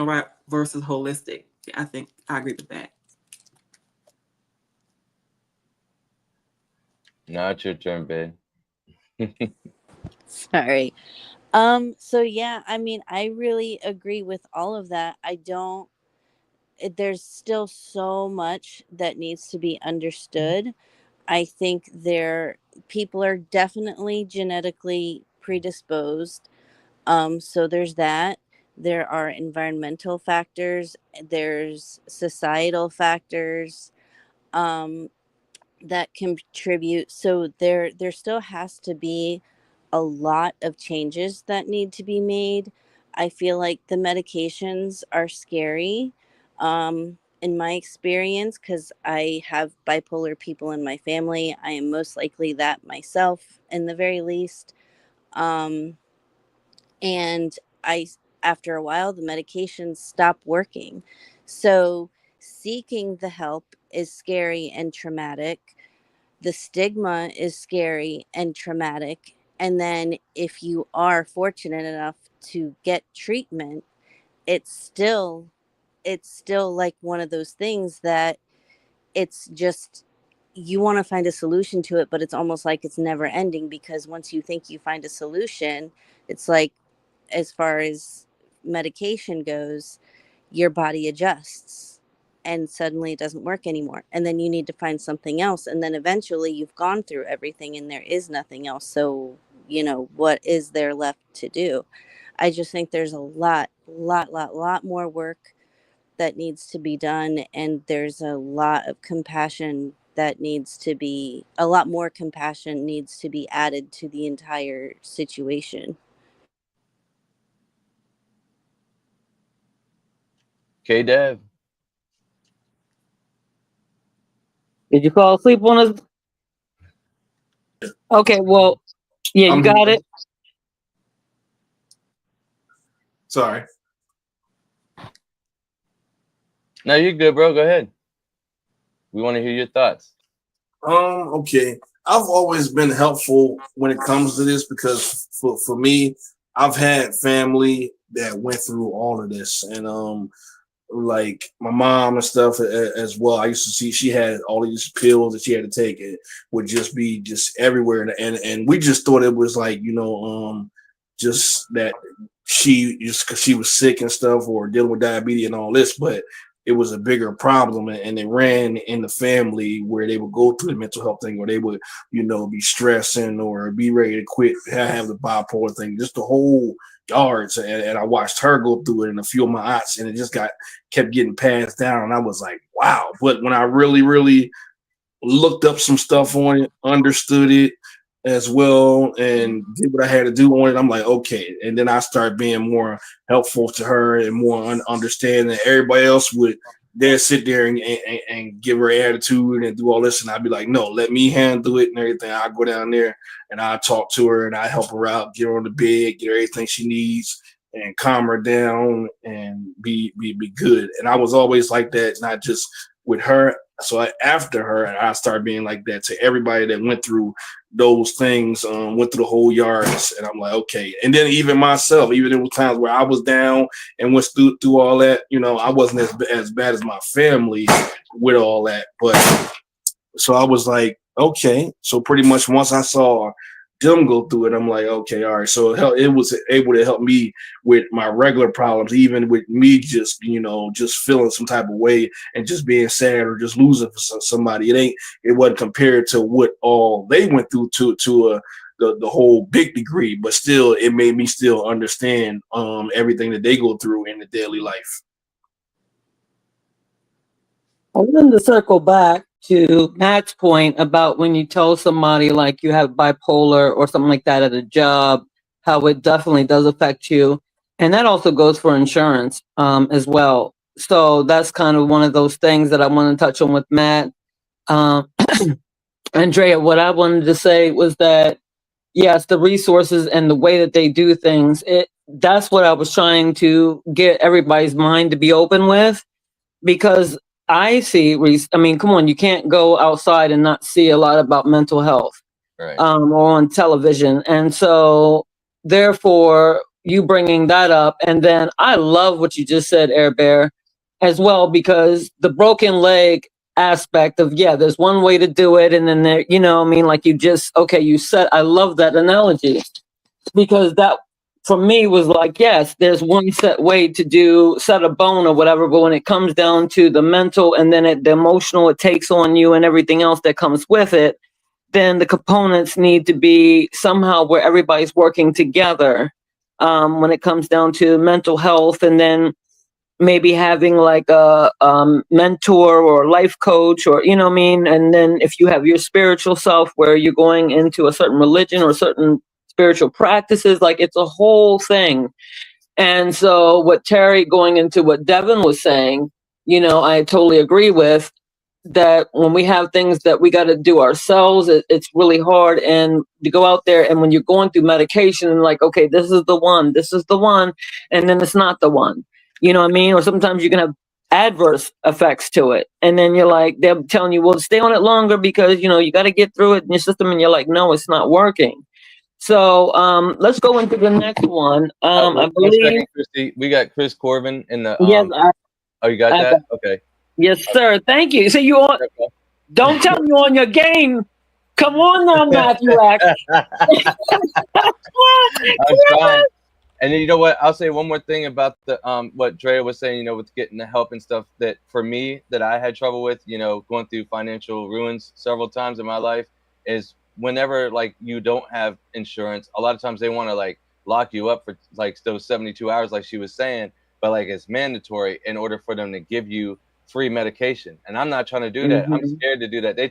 conventional versus holistic. I think I agree with that. Now it's your turn, babe. Sorry. So yeah, I mean, I really agree with all of that. I don't there's still so much that needs to be understood. I think people are definitely genetically predisposed. So there's that. There are environmental factors, there's societal factors um, that contribute. So there still has to be a lot of changes that need to be made. I feel like the medications are scary in my experience because I have bipolar people in my family. I am most likely that myself, in the very least. Um, and I, after a while, the medications stop working. So seeking the help is scary and traumatic. The stigma is scary and traumatic. And then if you are fortunate enough to get treatment, it's still it's still like one of those things that it's just you want to find a solution to it, but it's almost like it's never ending because once you think you find a solution, it's like, as far as medication goes, your body adjusts and suddenly it doesn't work anymore. And then you need to find something else. And then eventually you've gone through everything and there is nothing else. So, what is there left to do? I just think there's a lot more work that needs to be done. And there's a lot of compassion that needs to be, a lot more compassion needs to be added to the entire situation. Okay, Dev. Did you fall asleep on us? Okay, well, yeah, you got it. Sorry. No, you're good, bro. Go ahead. We want to hear your thoughts. Okay. I've always been helpful when it comes to this because for me, I've had family that went through all of this, and like my mom and stuff as well. I used to see she had all of these pills that she had to take. It would just be just everywhere, and we just thought it was like just that she just because she was sick and stuff or dealing with diabetes and all this, but it was a bigger problem, and it ran in the family where they would go through the mental health thing, or they would be stressing or be ready to quit, have the bipolar thing, just the whole yards. And I watched her go through it and a few of my aunts, and it just kept getting passed down. And I was like, wow. But when I really looked up some stuff on it, understood it as well, and did what I had to do on it, I'm like, okay. And then I started being more helpful to her and more understanding. Everybody else would sit there and give her attitude and do all this, and I'd be like, no, let me handle it and everything. I go down there and I talk to her and I help her out, get her on the bed, get her everything she needs, and calm her down and be good. And I was always like that, not just with her. So after her, I started being like that to everybody that went through those things, went through the whole yards. And I'm like, okay. And then even myself, even there was times where I was down and went through all that, I wasn't as bad as my family with all that. But so I was like, okay. So pretty much once I saw them go through it, I'm like, okay, all right. So it was able to help me with my regular problems, even with me just just feeling some type of way and just being sad or just losing for somebody. It wasn't compared to what all they went through to the whole big degree, but still it made me still understand everything that they go through in the daily life. I wanted to circle back to Matt's point about when you tell somebody like you have bipolar or something like that at a job, how it definitely does affect you. And that also goes for insurance as well. So that's kind of one of those things that I want to touch on with Matt. Andrea, what I wanted to say was that, yes, the resources and the way that they do things, that's what I was trying to get everybody's mind to be open with, because I see, come on, you can't go outside and not see a lot about mental health, right, or on television. And so therefore, you bringing that up. And then I love what you just said, Air Bear, as well, because the broken leg aspect of, yeah, there's one way to do it. And then there, you know, I mean, like you just, okay, you said, I love that analogy, because that for me was like, yes, there's one set way to do set a bone or whatever, but when it comes down to the mental and then the emotional it takes on you and everything else that comes with it, then the components need to be somehow where everybody's working together when it comes down to mental health, and then maybe having like a mentor or life coach, or, you know what I mean? And then if you have your spiritual self where you're going into a certain religion or certain spiritual practices, like it's a whole thing. And so what Terry, going into what Devin was saying, you know, I totally agree with that. When we have things that we got to do ourselves, it's really hard. And to go out there, and when you're going through medication and like, okay, this is the one, and then it's not the one, you know what I mean? Or sometimes you can have adverse effects to it. And then you're like, they're telling you, well, stay on it longer because, you know, you got to get through it in your system. And you're like, no, it's not working. So let's go into the next one. I believe second, Christy, we got Chris Corbin in the. Yes, oh, you got that? Okay. Yes, sir. Thank you. So you on? Don't tell me you're on your game. Come on now, Matthew. I'm trying. And then, you know what? I'll say one more thing about the what Drea was saying. You know, with getting the help and stuff. That for me, that I had trouble with. You know, going through financial ruins several times in my life is. Whenever like you don't have insurance, a lot of times they want to like lock you up for like those 72 hours, like she was saying, but like it's mandatory in order for them to give you free medication. And I'm not trying to do that. I'm scared to do that. They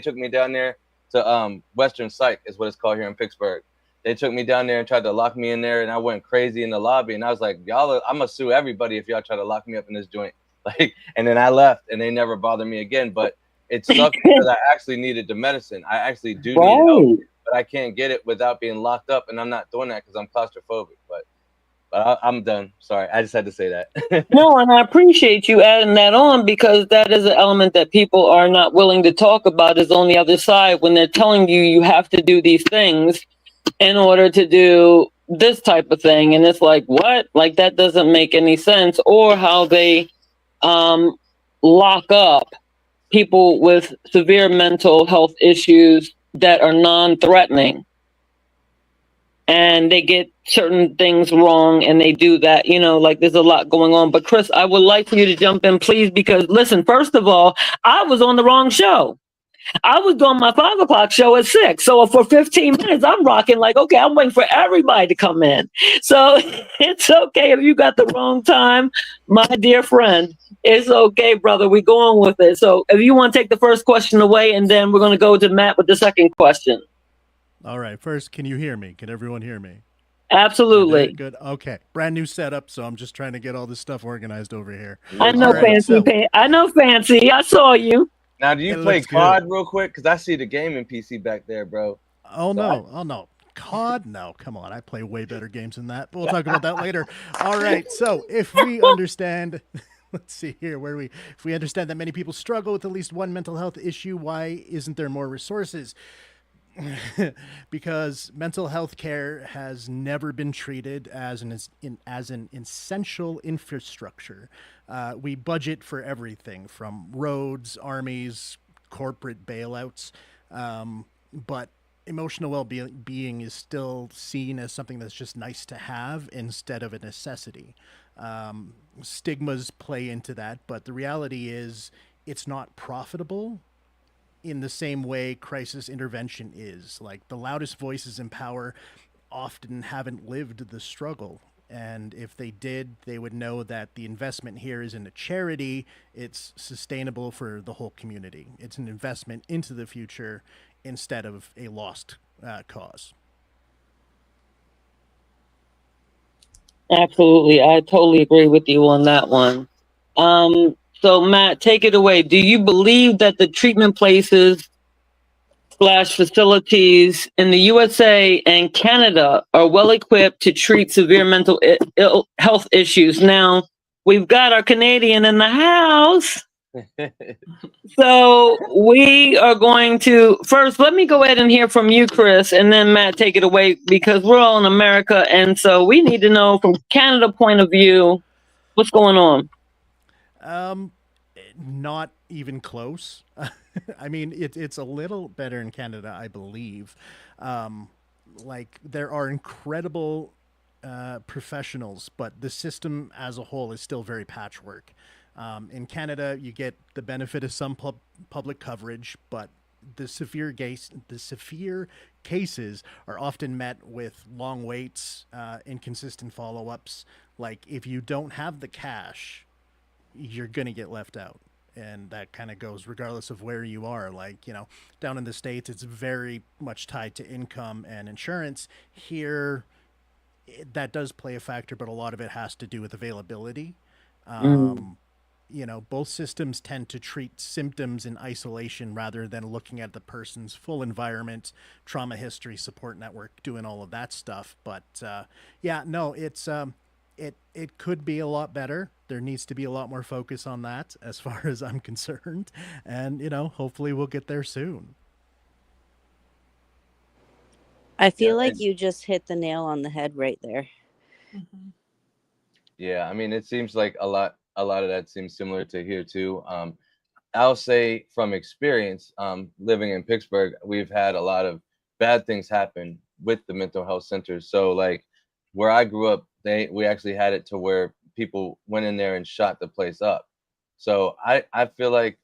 took me down there to Western Psych is what it's called here in Pittsburgh. They took me down there and tried to lock me in there, and I went crazy in the lobby. And I was like, y'all, I'm gonna sue everybody if y'all try to lock me up in this joint. Like, and then I left, and they never bothered me again. But it sucked because I actually needed the medicine. I actually do need help, but I can't get it without being locked up, and I'm not doing that because I'm claustrophobic. But I'm done. Sorry, I just had to say that. No, and I appreciate you adding that on, because that is an element that people are not willing to talk about, is on the other side when they're telling you you have to do these things in order to do this type of thing. And it's like, what? Like, that doesn't make any sense. Or how they lock up people with severe mental health issues that are non-threatening, and they get certain things wrong and they do that, you know, like there's a lot going on. But Chris, I would like for you to jump in, please, because listen, first of all, I was on the wrong show. I was doing my 5 o'clock show at 6. So for 15 minutes, I'm rocking like, okay, I'm waiting for everybody to come in. So it's okay if you got the wrong time, my dear friend. It's okay, brother. We're going with it. So if you want to take the first question away, and then we're going to go to Matt with the second question. All right. First, can you hear me? Can everyone hear me? Absolutely. Good. Okay. Brand new setup, so I'm just trying to get all this stuff organized over here. I know, Fancy. I know, Fancy. I saw you. Now, do you play COD real quick? Because I see the gaming PC back there, bro. Oh, no. Oh, no. COD? No, come on. I play way better games than that. We'll talk about that later. All right. So if we understand... Let's see here, if we understand that many people struggle with at least one mental health issue, why isn't there more resources? Because mental health care has never been treated as an essential infrastructure. We budget for everything from roads, armies, corporate bailouts, but emotional well-being is still seen as something that's just nice to have instead of a necessity. Stigmas play into that, but the reality is it's not profitable in the same way crisis intervention is. Like, the loudest voices in power often haven't lived the struggle. And if they did, they would know that the investment here isn't a charity. It's sustainable for the whole community. It's an investment into the future instead of a lost cause. Absolutely. I totally agree with you on that one. So Matt, take it away. Do you believe that the treatment places / facilities in the USA and Canada are well equipped to treat severe mental health issues? Now, we've got our Canadian in the house. So we are going to first. Let me go ahead and hear from you, Chris, and then Matt, take it away because we're all in America, and so we need to know from Canada point of view what's going on. Not even close. I mean, it's a little better in Canada, I believe. Like there are incredible professionals, but the system as a whole is still very patchwork. In Canada, you get the benefit of some public coverage, but the severe cases are often met with long waits, inconsistent follow-ups. Like if you don't have the cash, you're going to get left out. And that kind of goes regardless of where you are. Like, you know, down in the States, it's very much tied to income and insurance. Here, that does play a factor, but a lot of it has to do with availability. You know, both systems tend to treat symptoms in isolation rather than looking at the person's full environment, trauma history, support network, doing all of that stuff. But yeah, no, it's it could be a lot better. There needs to be a lot more focus on that as far as I'm concerned. And, you know, hopefully we'll get there soon. I feel Yeah, like you just hit the nail on the head right there. yeah. I mean, it seems like a lot of that seems similar to here too. I'll say from experience, living in Pittsburgh, we've had a lot of bad things happen with the mental health centers. So like where I grew up, we actually had it to where people went in there and shot the place up. So I feel like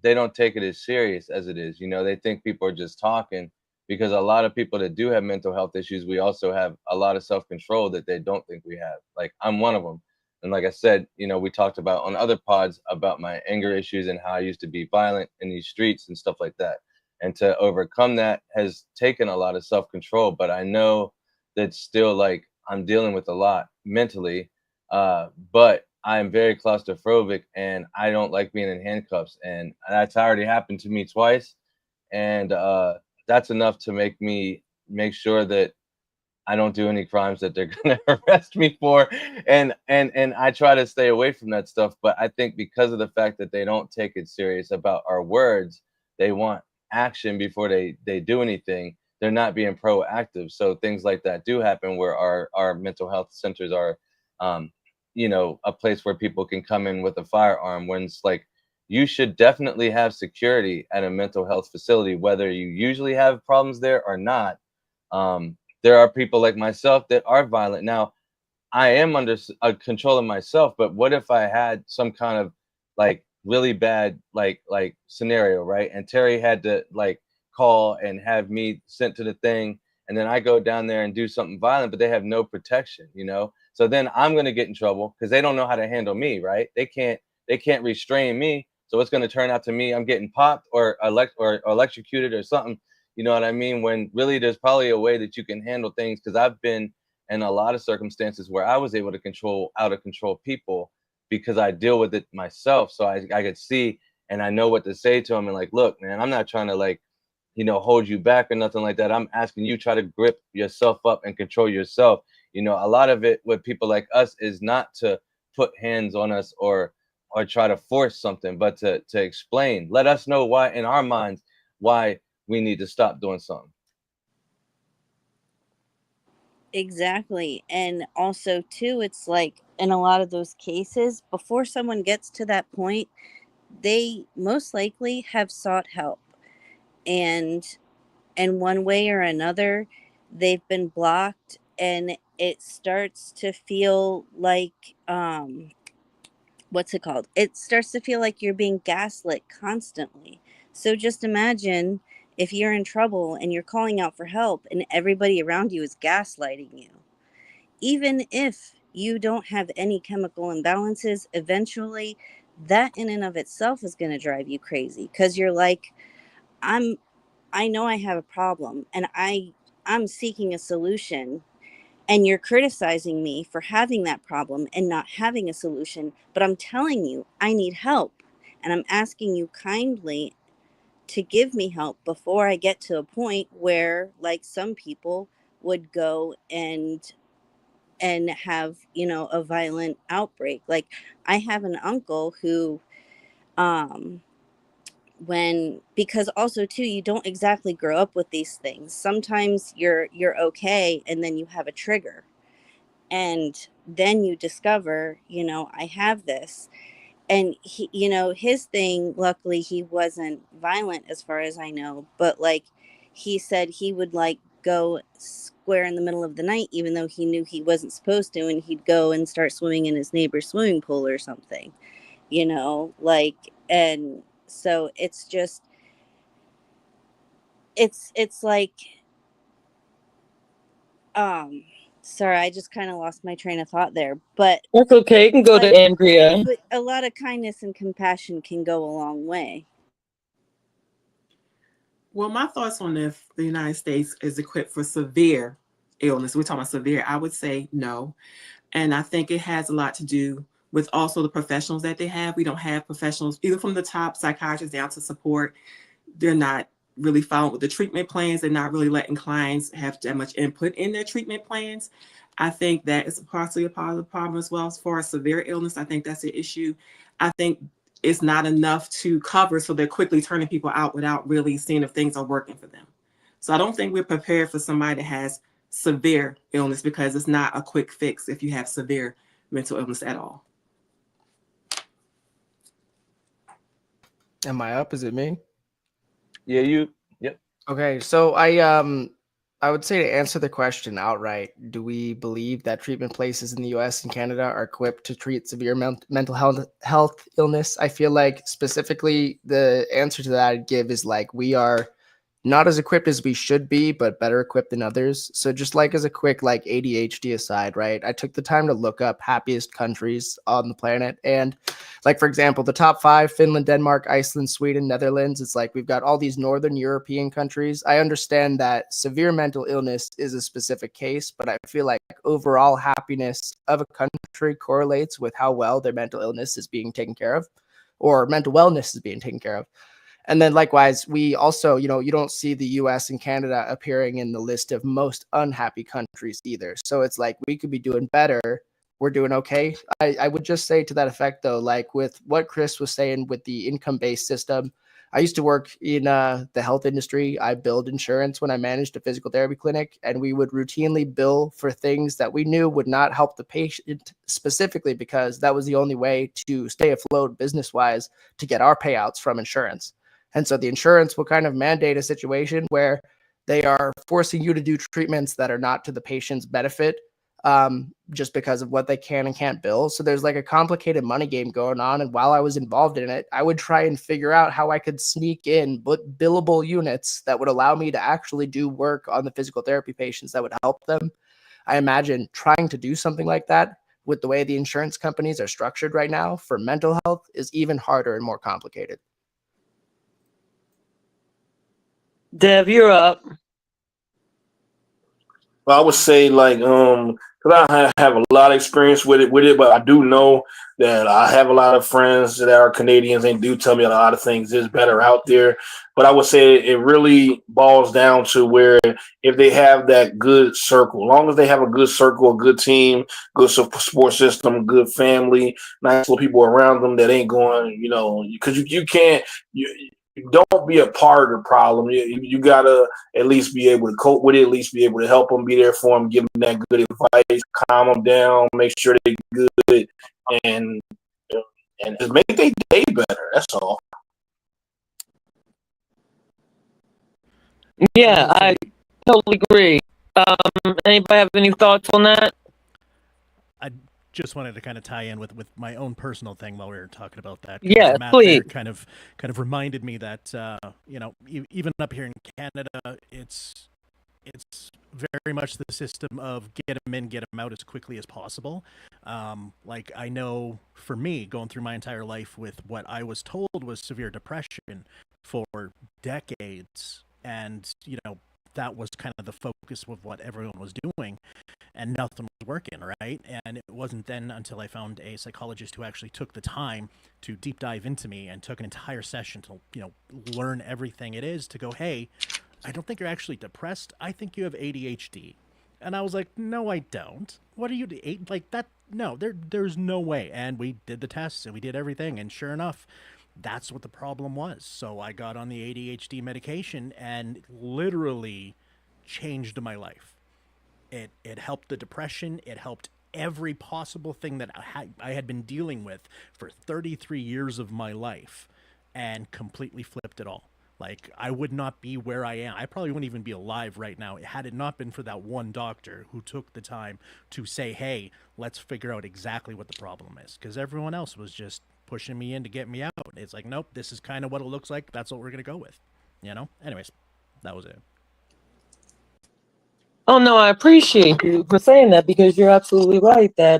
they don't take it as serious as it is. You know, they think people are just talking because a lot of people that do have mental health issues, we also have a lot of self control that they don't think we have. Like I'm one of them. And like I said, you know, we talked about on other pods about my anger issues and how I used to be violent in these streets and stuff like that. And to overcome that has taken a lot of self control. But I know that still like I'm dealing with a lot mentally. But I'm very claustrophobic and I don't like being in handcuffs. And that's already happened to me twice. And that's enough to make sure that I don't do any crimes that they're gonna arrest me for, and I try to stay away from that stuff. But I think because of the fact that they don't take it serious about our words, they want action before they do anything. They're not being proactive, so things like that do happen where our mental health centers are, you know, a place where people can come in with a firearm. When it's like you should definitely have security at a mental health facility, whether you usually have problems there or not. There are people like myself that are violent. Now, I am under control of myself, but what if I had some kind of like really bad like scenario, right? And Terry had to like call and have me sent to the thing, and then I go down there and do something violent, but they have no protection, you know? So then I'm gonna get in trouble because they don't know how to handle me, right? They can't restrain me. So it's gonna turn out to me I'm getting popped or electrocuted or something. You know what I mean? When really there's probably a way that you can handle things because I've been in a lot of circumstances where I was able to control out of control people because I deal with it myself. So I could see and I know what to say to them and like, look, man, I'm not trying to like, you know, hold you back or nothing like that. I'm asking you try to grip yourself up and control yourself. You know, a lot of it with people like us is not to put hands on us or try to force something, but to explain, let us know why in our minds why we need to stop doing something. Exactly. And also, too, it's like in a lot of those cases, before someone gets to that point, they most likely have sought help. And in one way or another, they've been blocked. And it starts to feel like, what's it called? It starts to feel like you're being gaslit constantly. So just imagine if you're in trouble and you're calling out for help and everybody around you is gaslighting you. Even if you don't have any chemical imbalances, eventually that in and of itself is going to drive you crazy because you're like, I'm I know I have a problem and I'm seeking a solution, and you're criticizing me for having that problem and not having a solution, but I'm telling you I need help, and I'm asking you kindly to give me help before I get to a point where, like, some people would go and have, you know, a violent outbreak. Like, I have an uncle who um because also too, you don't exactly grow up with these things. Sometimes you're okay, and then you have a trigger, and then you discover, I have this. And he, his thing, luckily he wasn't violent as far as I know, but like he said he would like go square in the middle of the night even though he knew he wasn't supposed to, and he'd go and start swimming in his neighbor's swimming pool or something, like. And so it's just, it's like, um sorry, I just kind of lost my train of thought there, but That's okay. You can go to Andrea. but a lot of kindness and compassion can go a long way. Well, my thoughts on if the United States is equipped for severe illness, we're talking about severe, I would say no. And I think it has a lot to do with also the professionals that they have. We don't have professionals, either from the top psychiatrists down to support. They're not really following with the treatment plans. They're not really letting clients have that much input in their treatment plans. I think that is possibly a part of the problem as well. As far as severe illness, I think that's the issue. I think it's not enough to cover, so they're quickly turning people out without really seeing if things are working for them. So I don't think we're prepared for somebody that has severe illness, because it's not a quick fix if you have severe mental illness at all. Am I up? Is it me? Yeah, you. Yep. Okay, so I would say, to answer the question outright, do we believe that treatment places in the US and Canada are equipped to treat severe mental health illness? I feel like specifically the answer to that I'd give is like, we are not as equipped as we should be, but better equipped than others. So just like as a quick like ADHD aside, right? I took the time to look up happiest countries on the planet. And like, for example, the top 5, Finland, Denmark, Iceland, Sweden, Netherlands. It's like we've got all these Northern European countries. I understand that severe mental illness is a specific case, but I feel like overall happiness of a country correlates with how well their mental illness is being taken care of, or mental wellness is being taken care of. And then likewise, we also, you don't see the US and Canada appearing in the list of most unhappy countries either. So it's like we could be doing better. We're doing okay. I would just say to that effect, though, like with what Chris was saying with the income-based system, I used to work in the health industry. I billed insurance when I managed a physical therapy clinic, and we would routinely bill for things that we knew would not help the patient specifically, because that was the only way to stay afloat business-wise to get our payouts from insurance. And so the insurance will kind of mandate a situation where they are forcing you to do treatments that are not to the patient's benefit, just because of what they can and can't bill. So there's like a complicated money game going on. And while I was involved in it, I would try and figure out how I could sneak in billable units that would allow me to actually do work on the physical therapy patients that would help them. I imagine trying to do something like that with the way the insurance companies are structured right now for mental health is even harder and more complicated. Dev, you're up. Well, I would say like because I have a lot of experience with it, but I do know that I have a lot of friends that are Canadians and do tell me a lot of things is better out there. But I would say it really boils down to where if they have that good circle, as long as they have a good circle, a good team, good support system, good family, nice little people around them that ain't going, because you can't. Don't be a part of the problem. You gotta at least be able to cope with it, at least be able to help them, be there for them, give them that good advice, calm them down, make sure they're good, and just make their day better. That's all. Yeah, I totally agree. Anybody have any thoughts on that? I just wanted to kind of tie in with my own personal thing while we were talking about that. Yeah, Matt please. there kind of reminded me that even up here in Canada, it's very much the system of get them in, get them out as quickly as possible. Like I know for me, going through my entire life with what I was told was severe depression for decades, and that was kind of the focus of what everyone was doing, and nothing was working, right? And it wasn't then until I found a psychologist who actually took the time to deep dive into me and took an entire session to learn everything it is to go, hey, I don't think you're actually depressed. I think you have ADHD. And I was like, no, I don't. What are you like that? No, there's no way. And we did the tests and we did everything, and sure enough, that's what the problem was. So I got on the ADHD medication and literally changed my life. It helped the depression. It helped every possible thing that I had been dealing with for 33 years of my life, and completely flipped it all. Like, I would not be where I am. I probably wouldn't even be alive right now had it not been for that one doctor who took the time to say, hey, let's figure out exactly what the problem is. Because everyone else was just pushing me in to get me out. It's like, nope, this is kind of what it looks like. That's what we're going to go with. You know? Anyways, that was it. Oh no, I appreciate you for saying that, because you're absolutely right that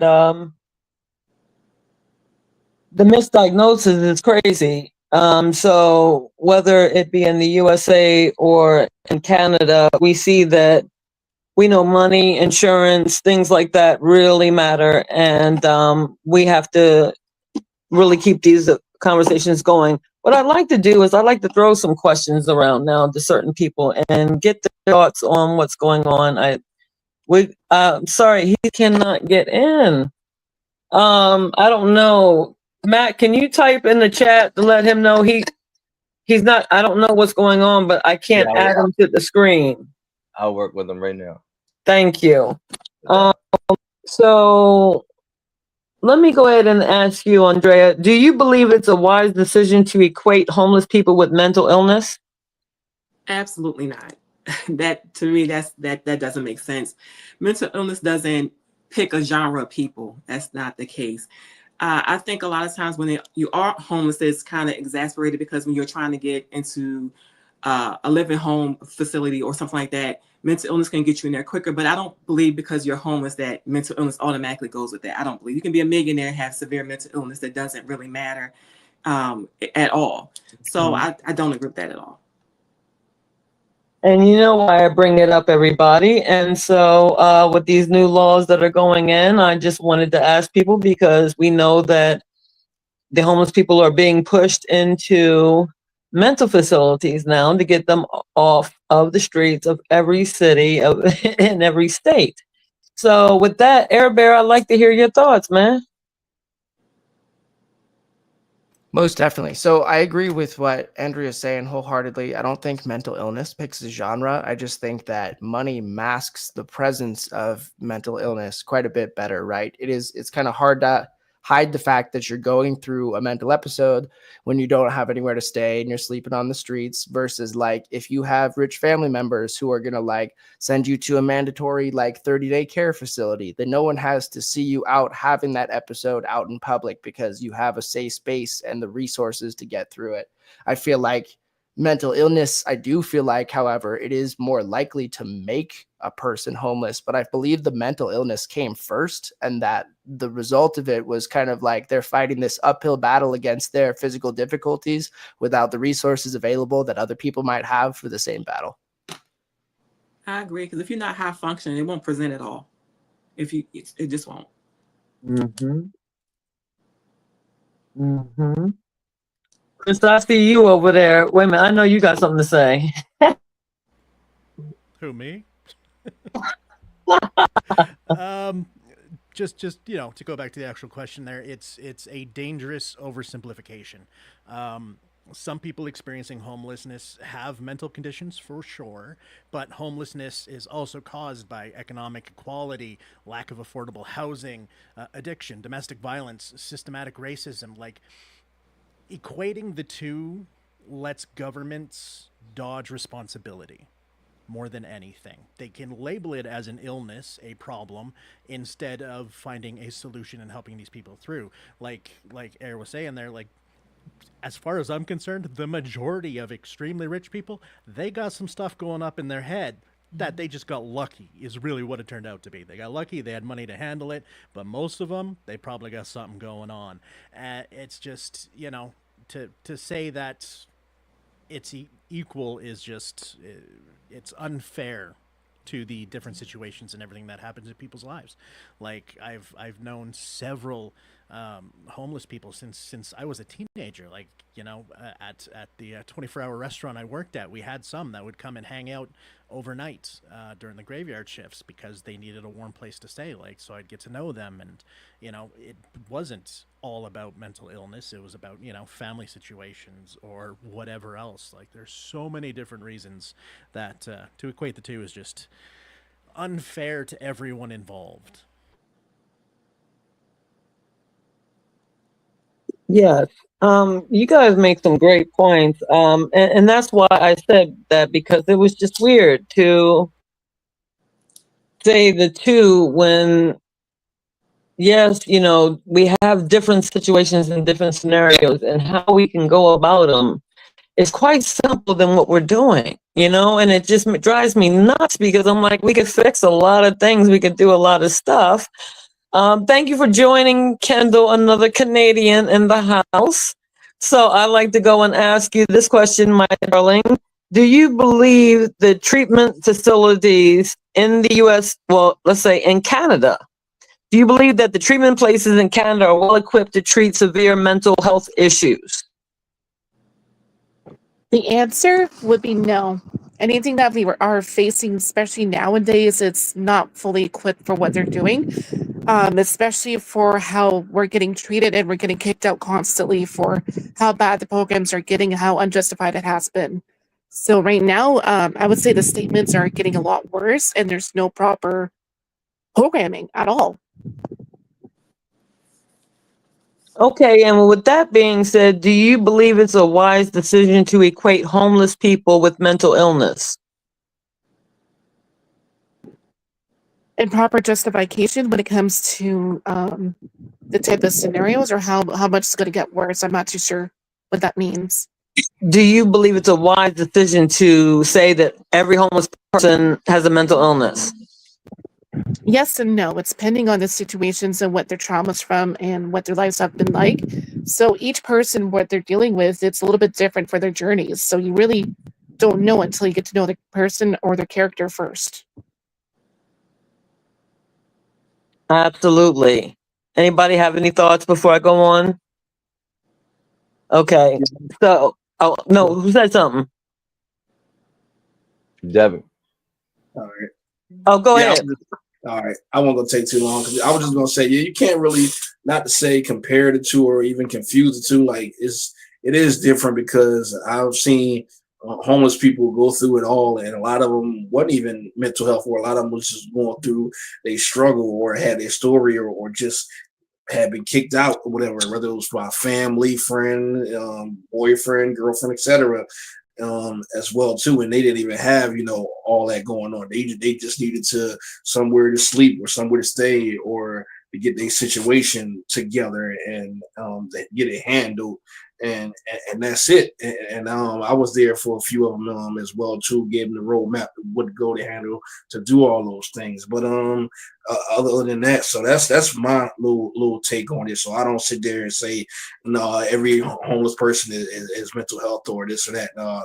the misdiagnosis is crazy. So whether it be in the USA or in Canada, we see that we know money, insurance, things like that really matter, and we have to really keep these conversations going. What I'd like to do is I'd like to throw some questions around now to certain people and get their thoughts on what's going on. Sorry, he cannot get in. I don't know. Matt, can you type in the chat to let him know he's not, I don't know what's going on, but I can't Yeah, add him to the screen. I'll work with him right now. Thank you. So let me go ahead and ask you, Andrea, do you believe it's a wise decision to equate homeless people with mental illness? Absolutely not. That, to me, that doesn't make sense. Mental illness doesn't pick a genre of people. That's not the case. I think a lot of times when you are homeless, it's kind of exasperated because when you're trying to get into a living home facility or something like that, mental illness can get you in there quicker. But I don't believe because you're homeless that mental illness automatically goes with that. I don't believe you can be a millionaire and have severe mental illness. That doesn't really matter at all. So I don't agree with that at all. And you know why I bring it up, everybody. And so with these new laws that are going in, I just wanted to ask people, because we know that the homeless people are being pushed into mental facilities now to get them off of the streets of every city in every state. So with that, Air Bear, I'd like to hear your thoughts, man. Most definitely. So I agree with what Andrea's saying wholeheartedly. I don't think mental illness picks a genre. I just think that money masks the presence of mental illness quite a bit better, right? It's kind of hard to hide the fact that you're going through a mental episode when you don't have anywhere to stay and you're sleeping on the streets, versus like if you have rich family members who are going to like send you to a mandatory like 30-day care facility, then no one has to see you out having that episode out in public because you have a safe space and the resources to get through it. I feel like mental illness, I do feel like, however, it is more likely to make a person homeless, but I believe the mental illness came first, and that the result of it was kind of like they're fighting this uphill battle against their physical difficulties without the resources available that other people might have for the same battle. I agree, because if you're not high functioning, it won't present at all. It just won't. Chris, I see you over there. Wait a minute, I know you got something to say. Who, me? Just to go back to the actual question there, it's a dangerous oversimplification. Some people experiencing homelessness have mental conditions for sure, but homelessness is also caused by economic inequality, lack of affordable housing, addiction, domestic violence, systematic racism. Like, equating the two lets governments dodge responsibility more than anything. They can label it as an illness, a problem, instead of finding a solution and helping these people through. Like Air was saying there, like, as far as I'm concerned, the majority of extremely rich people, they got some stuff going up in their head that they just got lucky, is really what it turned out to be. They got lucky, they had money to handle it, but most of them, they probably got something going on. It's just, to say that it's equal is just, it's unfair to the different situations and everything that happens in people's lives. Like, I've known several homeless people since I was a teenager. Like, you know, at the 24-hour restaurant I worked at, we had some that would come and hang out overnight during the graveyard shifts because they needed a warm place to stay. Like, so I'd get to know them, and you know, it wasn't all about mental illness. It was about, you know, family situations or whatever else. Like, there's so many different reasons that to equate the two is just unfair to everyone involved. Yes. You guys make some great points. And that's why I said that, because it was just weird to say the two when, yes, you know, we have different situations and different scenarios, and how we can go about them is quite simple than what we're doing, you know, and it just drives me nuts because I'm like, we could fix a lot of things. We could do a lot of stuff. Thank you for joining, Kendall, another Canadian in the house. So I'd like to go and ask you this question, my darling. Do you believe the treatment facilities in the US, well, let's say in Canada, do you believe that the treatment places in Canada are well equipped to treat severe mental health issues? The answer would be no. Anything that we are facing, especially nowadays, it's not fully equipped for what they're doing, especially for how we're getting treated and we're getting kicked out constantly for how bad the programs are getting and how unjustified it has been. So right now, I would say the statements are getting a lot worse and there's no proper programming at all. Okay, and with that being said, do you believe it's a wise decision to equate homeless people with mental illness? And proper justification when it comes to the type of scenarios or how much it's going to get worse. I'm not too sure what that means. Do you believe it's a wise decision to say that every homeless person has a mental illness? Yes and no. It's depending on the situations and what their traumas from and what their lives have been like. So each person, what they're dealing with, it's a little bit different for their journeys. So you really don't know until you get to know the person or their character first. Absolutely. Anybody have any thoughts before I go on? Okay. So, oh no, who said something? Devin. All right. Oh, go Yeah, ahead. all right. I won't gonna take too long because I was just gonna say, yeah, you can't really, not to say compare the two or even confuse the two. Like it is different because I've seen homeless people go through it all, and a lot of them wasn't even mental health, or a lot of them was just going through they struggle or had a story or just had been kicked out or whatever, whether it was by a family, friend, boyfriend, girlfriend, etc. As well too, and they didn't even have all that going on. They just needed to somewhere to sleep or somewhere to stay or to get their situation together and get it handled, and that's it. And I was there for a few of them as well too, gave them the roadmap of what to go to handle to do all those things. But other than that, so that's my little take on it. So I don't sit there and say no, every homeless person is mental health or this or that. No,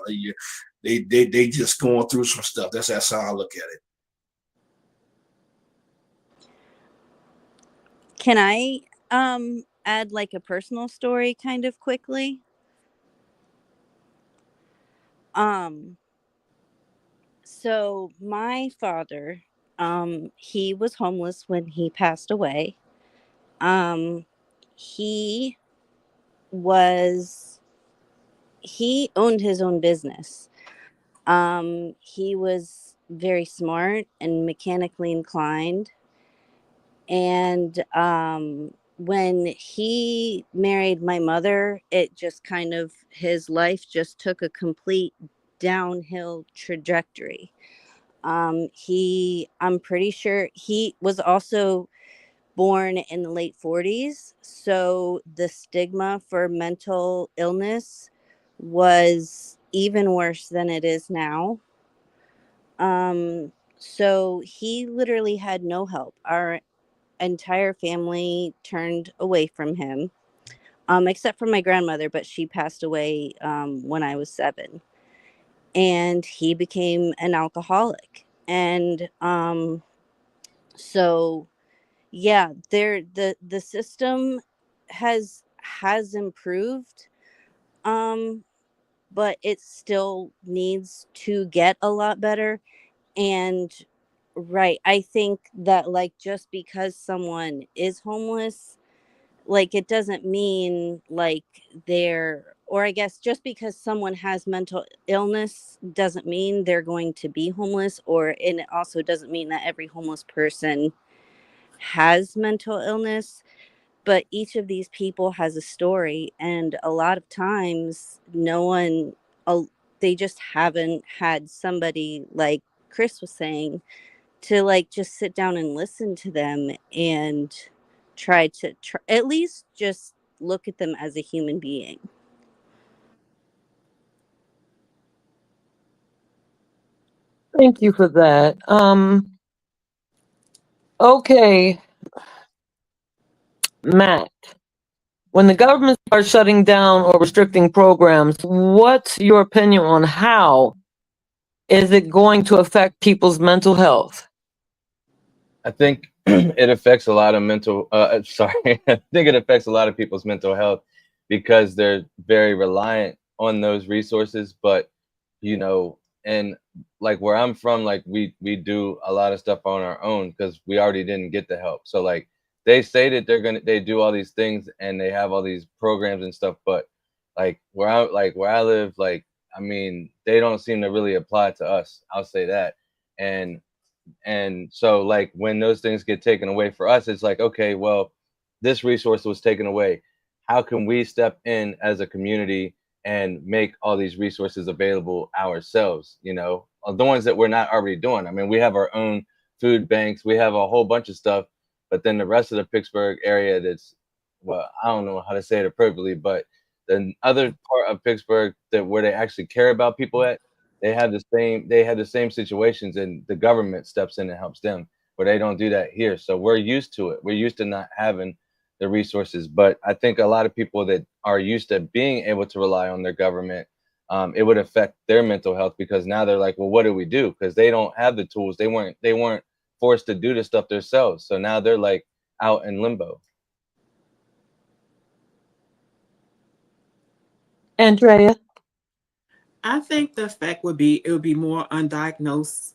they just going through some stuff. That's how I look at it. Can I add like a personal story kind of quickly? So my father, he was homeless when he passed away. He owned his own business. He was very smart and mechanically inclined. And when he married my mother, it just kind of, his life just took a complete downhill trajectory. I'm pretty sure he was also born in the late 40s. So the stigma for mental illness was even worse than it is now. So he literally had no help. Our entire family turned away from him, except for my grandmother, but she passed away when I was 7. And he became an alcoholic. And so, yeah, the system has improved, but it still needs to get a lot better. And right, I think that like just because someone is homeless, like it doesn't mean like they're, or I guess just because someone has mental illness doesn't mean they're going to be homeless, and it also doesn't mean that every homeless person has mental illness. But each of these people has a story, and a lot of times no one, uh, they just haven't had somebody, like Chris was saying, to like just sit down and listen to them and try at least just look at them as a human being. Thank you for that. Okay, Matt. When the government starts shutting down or restricting programs, what's your opinion on how is it going to affect people's mental health? I think it affects a lot of mental. Sorry, I think it affects a lot of people's mental health because they're very reliant on those resources. But you know, and like where I'm from, like we do a lot of stuff on our own because we already didn't get the help. So like they say that they do all these things and they have all these programs and stuff, but where I live, like I mean, they don't seem to really apply to us. I'll say that, and so like when those things get taken away for us, it's like, okay, well, this resource was taken away. How can we step in as a community and make all these resources available ourselves? You know, the ones that we're not already doing. I mean, we have our own food banks, we have a whole bunch of stuff, but then the rest of the Pittsburgh area that's, well, I don't know how to say it appropriately, but the other part of Pittsburgh that where they actually care about people at, they have the same situations, and the government steps in and helps them, where they don't do that here. So we're used to it. We're used to not having the resources. But I think a lot of people that are used to being able to rely on their government, it would affect their mental health because now they're like, well, what do we do? Because they don't have the tools. They weren't forced to do the stuff themselves. So now they're like out in limbo. Andrea? I think the effect would be it would be more undiagnosed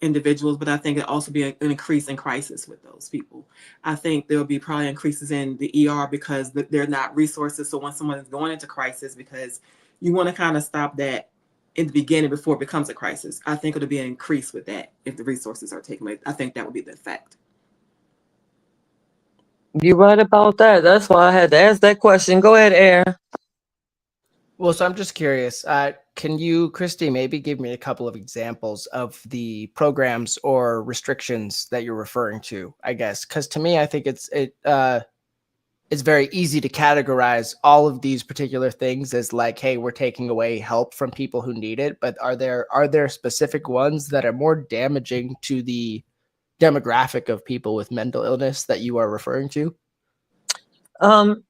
individuals, but I think it also be an increase in crisis with those people. I think there will be probably increases in the ER because they're not resources. So when someone is going into crisis, because you want to kind of stop that in the beginning before it becomes a crisis. I think it'll be an increase with that if the resources are taken away. I think that would be the effect. You're right about that. That's why I had to ask that question. Go ahead, Air. Well, so I'm just curious. Can you, Christy, maybe give me a couple of examples of the programs or restrictions that you're referring to? I guess because to me, I think it's very easy to categorize all of these particular things as like, hey, we're taking away help from people who need it. But are there specific ones that are more damaging to the demographic of people with mental illness that you are referring to?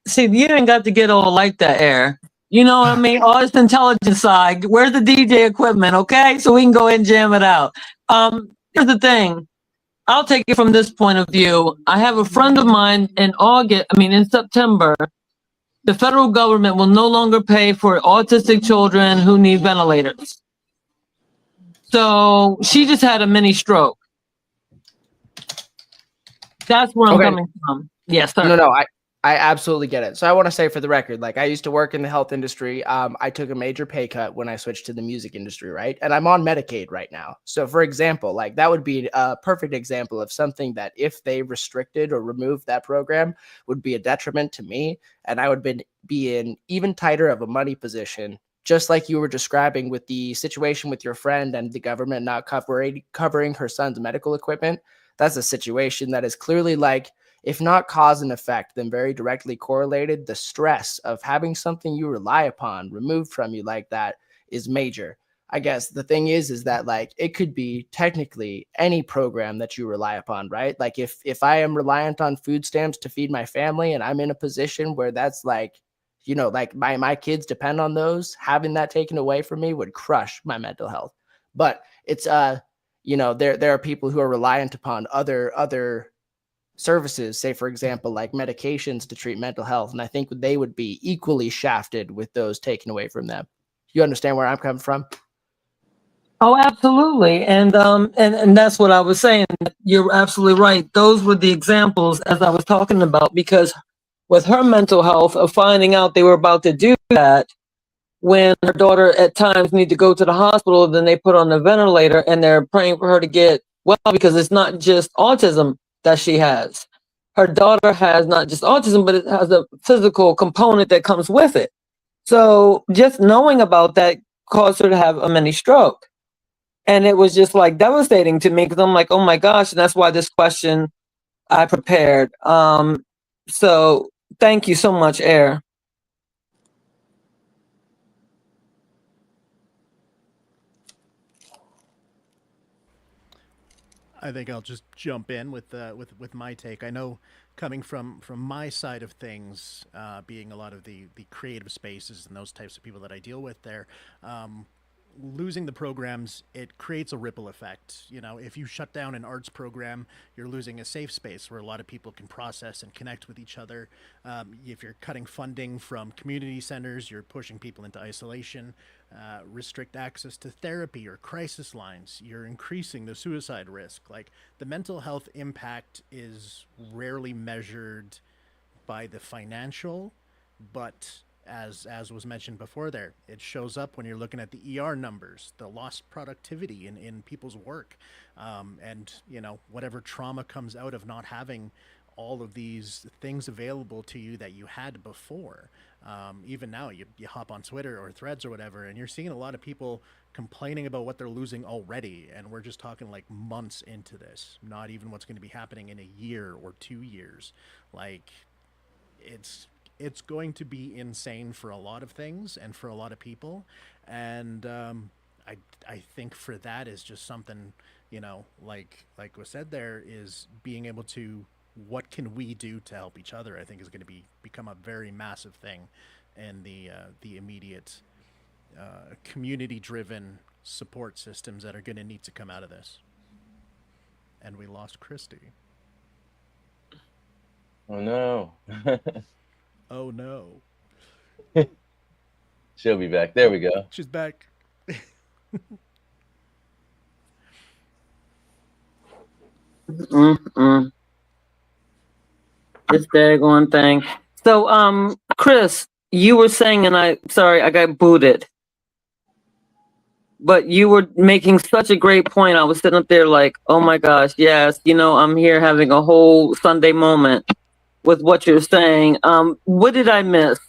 See, you ain't got to get all like that, Air. You know what I mean? All this intelligence side. Where's the DJ equipment? Okay, so we can go ahead and jam it out. Here's the thing. I'll take it from this point of view. I have a friend of mine in September, the federal government will no longer pay for autistic children who need ventilators. So she just had a mini stroke. That's where I'm coming from. Yes, sir. No, I absolutely get it. So I want to say for the record, like I used to work in the health industry. I took a major pay cut when I switched to the music industry, right? And I'm on Medicaid right now. So for example, like that would be a perfect example of something that if they restricted or removed that program would be a detriment to me. And I would be in even tighter of a money position, just like you were describing with the situation with your friend and the government not covering her son's medical equipment. That's a situation that is clearly like, if not cause and effect, then very directly correlated. The stress of having something you rely upon removed from you like that is major. I guess the thing is that like it could be technically any program that you rely upon, right? Like if I am reliant on food stamps to feed my family and I'm in a position where that's like, you know, like my kids depend on those, having that taken away from me would crush my mental health. But it's you know, there are people who are reliant upon other services, say for example, like medications to treat mental health, and I think they would be equally shafted with those taken away from them. You understand where I'm coming from? Oh, absolutely. And that's what I was saying. You're absolutely right. Those were the examples as I was talking about, because with her mental health of finding out they were about to do that, when her daughter at times need to go to the hospital, then they put on the ventilator and they're praying for her to get well, because it's not just autism that she has. Her daughter has not just autism, but it has a physical component that comes with it. So just knowing about that caused her to have a mini stroke. And it was just like devastating to me, because I'm like, oh my gosh, and that's why this question I prepared. So thank you so much, Air. I think I'll just jump in with my take. I know, coming from my side of things, being a lot of the creative spaces and those types of people that I deal with there, losing the programs, it creates a ripple effect. You know, if you shut down an arts program, you're losing a safe space where a lot of people can process and connect with each other. If you're cutting funding from community centers, you're pushing people into isolation. Restrict access to therapy or crisis lines, you're increasing the suicide risk. Like, the mental health impact is rarely measured by the financial, but as was mentioned before there, it shows up when you're looking at the ER numbers, the lost productivity in people's work, and, you know, whatever trauma comes out of not having all of these things available to you that you had before. Even now, you hop on Twitter or Threads or whatever, and you're seeing a lot of people complaining about what they're losing already, and we're just talking like months into this, not even what's going to be happening in a year or 2 years. Like, it's going to be insane for a lot of things and for a lot of people, and I think for that is just something, you know, like was said there, is being able to, what can we do to help each other, I think is going to become a very massive thing in the immediate community-driven support systems that are going to need to come out of this. And we lost Christy. Oh no. Oh no. She'll be back. There we go. She's back. This daggone thing. So, Chris, you were saying, and I got booted. But you were making such a great point. I was sitting up there like, oh my gosh, yes, you know, I'm here having a whole Sunday moment with what you're saying. What did I miss?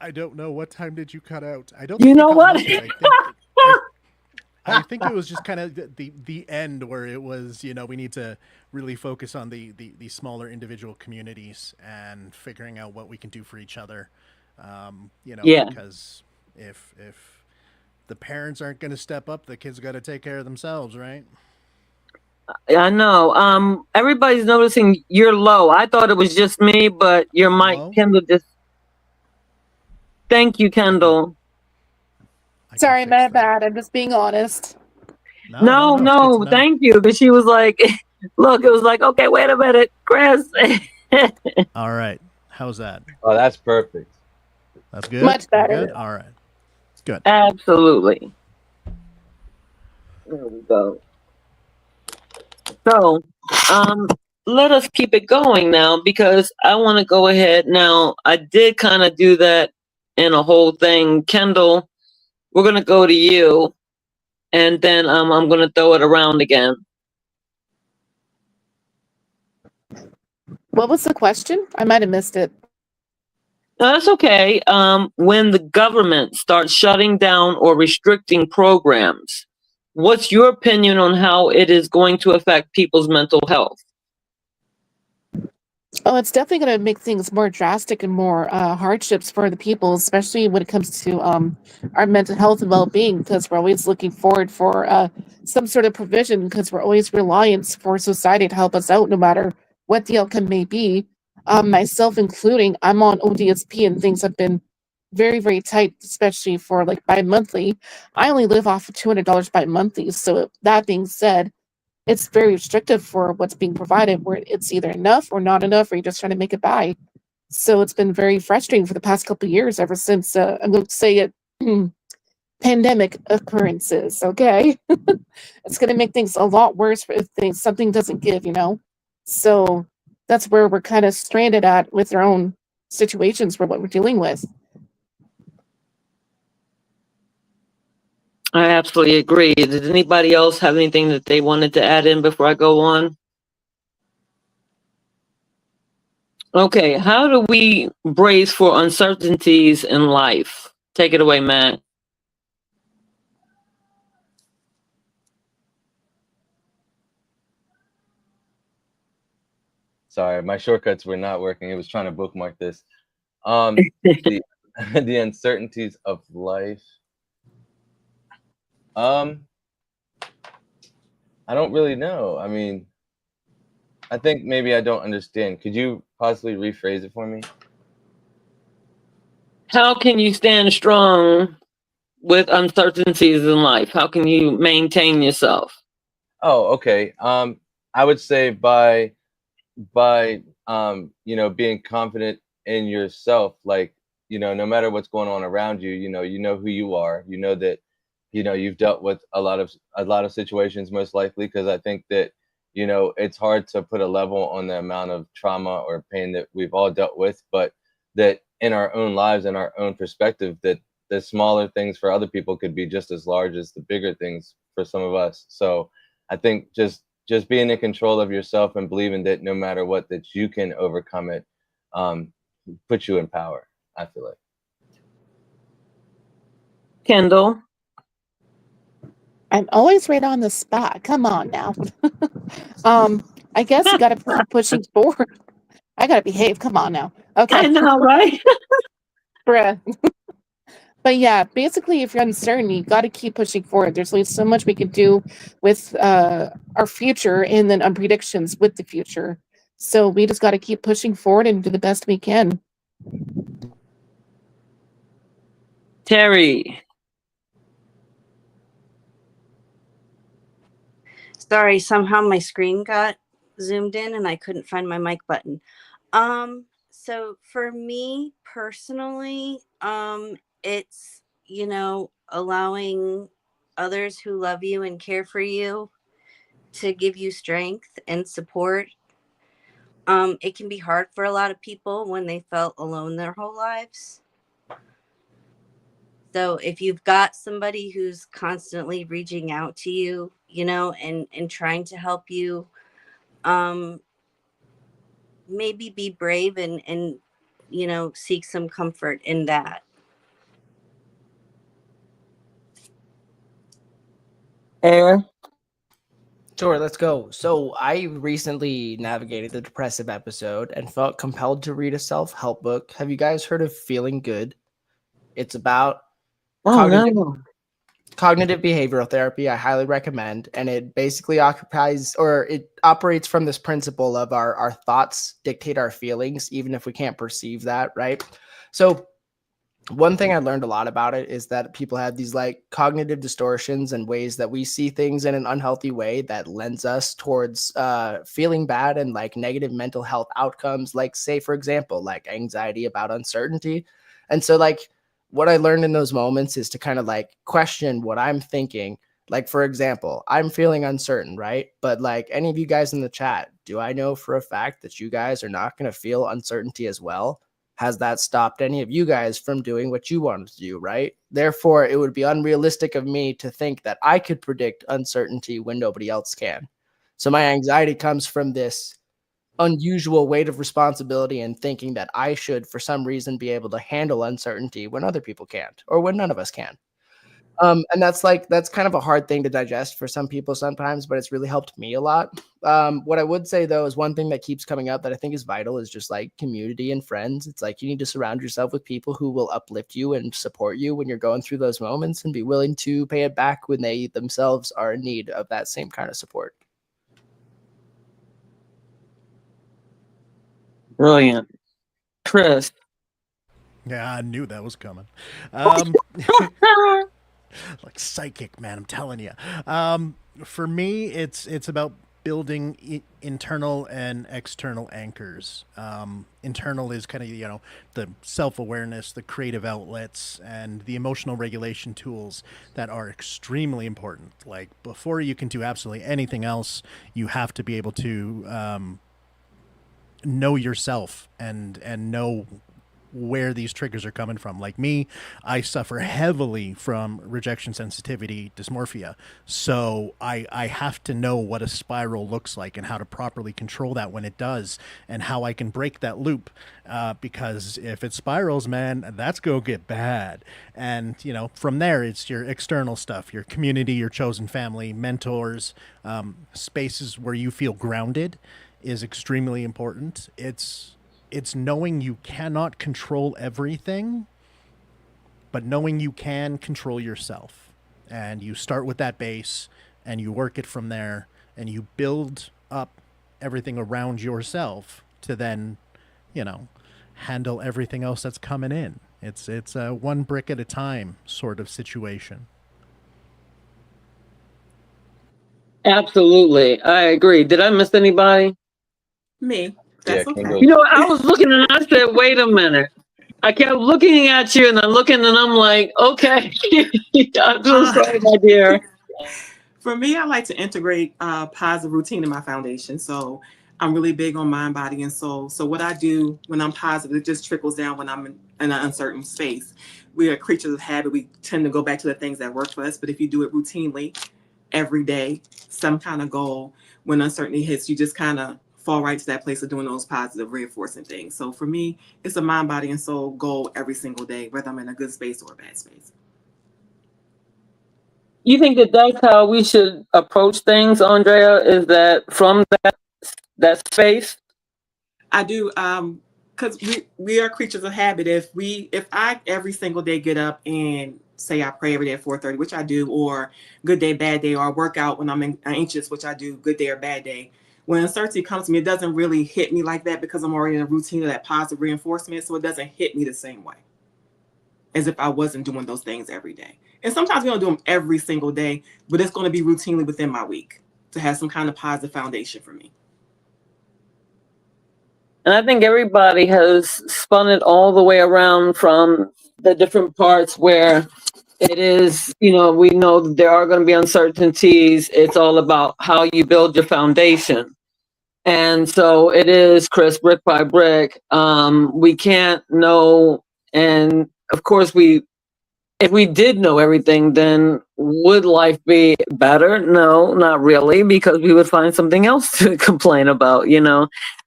I don't know. What time did you cut out? I don't. You know what? I think it was just kind of the end where it was, you know, we need to really focus on the smaller individual communities and figuring out what we can do for each other. You know, Yeah. Because if the parents aren't going to step up, the kids got to take care of themselves, right? I know. Everybody's noticing you're low. I thought it was just me, but your mic, Hello? Kendall, just. Thank you, Kendall. I can Sorry, fix my that. bad. I'm just being honest. No, it's good to know. thank you. But she was like, look, it was like, okay, wait a minute, Chris. All right. How's that? Oh, that's perfect. That's good? Much We're better. Good? All right. Good. Absolutely. There we go. So, let us keep it going now, because I want to go ahead now. I did kind of do that in a whole thing. Kendall, we're going to go to you, and then I'm going to throw it around again. What was the question? I might have missed it. No, that's okay. When the government starts shutting down or restricting programs, what's your opinion on how it is going to affect people's mental health? Oh, it's definitely going to make things more drastic and more hardships for the people, especially when it comes to our mental health and well-being, because we're always looking forward for some sort of provision, because we're always reliant for society to help us out no matter what the outcome may be. Myself including, I'm on ODSP and things have been very, very tight, especially for like bi-monthly. I only live off of $200 bi-monthly. So that being said, it's very restrictive for what's being provided, where it's either enough or not enough, or you're just trying to make it by. So it's been very frustrating for the past couple of years, ever since I'm going to say it, pandemic occurrences. Okay, it's going to make things a lot worse if something doesn't give, you know. So that's where we're kind of stranded at with our own situations for what we're dealing with. I absolutely agree. Did anybody else have anything that they wanted to add in before I go on? Okay, how do we brace for uncertainties in life? Take it away, Matt. Sorry, my shortcuts were not working. It was trying to bookmark this. The the uncertainties of life. I don't really know. I mean, I think maybe I don't understand. Could you possibly rephrase it for me? How can you stand strong with uncertainties in life? How can you maintain yourself? Oh, okay. I would say by being confident in yourself, like, no matter what's going on around you, you know who you are. You know that, you've dealt with a lot of situations, most likely, because I think that, it's hard to put a level on the amount of trauma or pain that we've all dealt with, but that in our own lives and our own perspective, that the smaller things for other people could be just as large as the bigger things for some of us. So I think just being in control of yourself and believing that no matter what, that you can overcome it, puts you in power, I feel like. Kendall? I'm always right on the spot. Come on now. I guess you got to keep pushing forward. I got to behave. Come on now. Okay. I know, right? Bruh. But yeah, basically, if you're uncertain, you got to keep pushing forward. There's only so much we can do with our future and then predictions with the future. So we just got to keep pushing forward and do the best we can. Terry? Sorry, somehow my screen got zoomed in and I couldn't find my mic button. So for me personally, it's, allowing others who love you and care for you to give you strength and support. It can be hard for a lot of people when they felt alone their whole lives. So if you've got somebody who's constantly reaching out to you, and trying to help you, maybe be brave and seek some comfort in that. Air? Sure, let's go. So I recently navigated the depressive episode and felt compelled to read a self-help book. Have you guys heard of Feeling Good? It's about cognitive No. cognitive behavioral therapy. I highly recommend, and it basically operates from this principle of our thoughts dictate our feelings, even if we can't perceive that, right? So one thing I learned a lot about it is that people have these like cognitive distortions and ways that we see things in an unhealthy way that lends us towards feeling bad and like negative mental health outcomes, like, say, for example, like anxiety about uncertainty. And so like what I learned in those moments is to kind of like question what I'm thinking. Like, for example, I'm feeling uncertain, right? But like any of you guys in the chat, do I know for a fact that you guys are not going to feel uncertainty as well? Has that stopped any of you guys from doing what you wanted to do, right? Therefore, it would be unrealistic of me to think that I could predict uncertainty when nobody else can. So my anxiety comes from this unusual weight of responsibility and thinking that I should, for some reason, be able to handle uncertainty when other people can't, or when none of us can. And that's kind of a hard thing to digest for some people sometimes, but it's really helped me a lot. What I would say though is one thing that keeps coming up that I think is vital is just like community and friends. It's like you need to surround yourself with people who will uplift you and support you when you're going through those moments and be willing to pay it back when they themselves are in need of that same kind of support. Brilliant. Chris? Yeah, I knew that was coming. Like psychic, man, I'm telling you. For me, it's about building internal and external anchors. Internal is kind of, the self-awareness, the creative outlets, and the emotional regulation tools that are extremely important. Like, before you can do absolutely anything else, you have to be able to know yourself and know where these triggers are coming from. Like me, I suffer heavily from rejection sensitivity dysmorphia. So I have to know what a spiral looks like and how to properly control that when it does, and how I can break that loop. Because if it spirals, man, that's going to get bad. And, from there, it's your external stuff, your community, your chosen family, mentors, spaces where you feel grounded is extremely important. It's knowing you cannot control everything, but knowing you can control yourself. And you start with that base and you work it from there, and you build up everything around yourself to then, handle everything else that's coming in. It's a one brick at a time sort of situation. Absolutely. I agree. Did I miss anybody? Me. Yeah, That's okay. Kingo. I was looking and I said, wait a minute. I kept looking at you and I'm looking and I'm like, okay. I'm so sorry, my dear. For me, I like to integrate positive routine in my foundation. So I'm really big on mind, body, and soul. So what I do when I'm positive, it just trickles down when I'm in an uncertain space. We are creatures of habit. We tend to go back to the things that work for us. But if you do it routinely, every day, some kind of goal, when uncertainty hits, you just kind of fall right to that place of doing those positive reinforcing things. So for me, it's a mind, body, and soul goal every single day, whether I'm in a good space or a bad space. You think that that's how we should approach things, Andrea? Is that from that space? I do, because we are creatures of habit. If I every single day get up and say I pray every day at 4:30, which I do, or good day, bad day, or I work out when I'm anxious, which I do, good day or bad day. When uncertainty comes to me, it doesn't really hit me like that because I'm already in a routine of that positive reinforcement, so it doesn't hit me the same way as if I wasn't doing those things every day. And sometimes we don't do them every single day, but it's going to be routinely within my week to have some kind of positive foundation for me. And I think everybody has spun it all the way around from the different parts where it is, we know that there are going to be uncertainties. It's all about how you build your foundation. And so it is, Chris, brick by brick. We can't know. And of course, if we did know everything, then would life be better? No, not really, because we would find something else to complain about,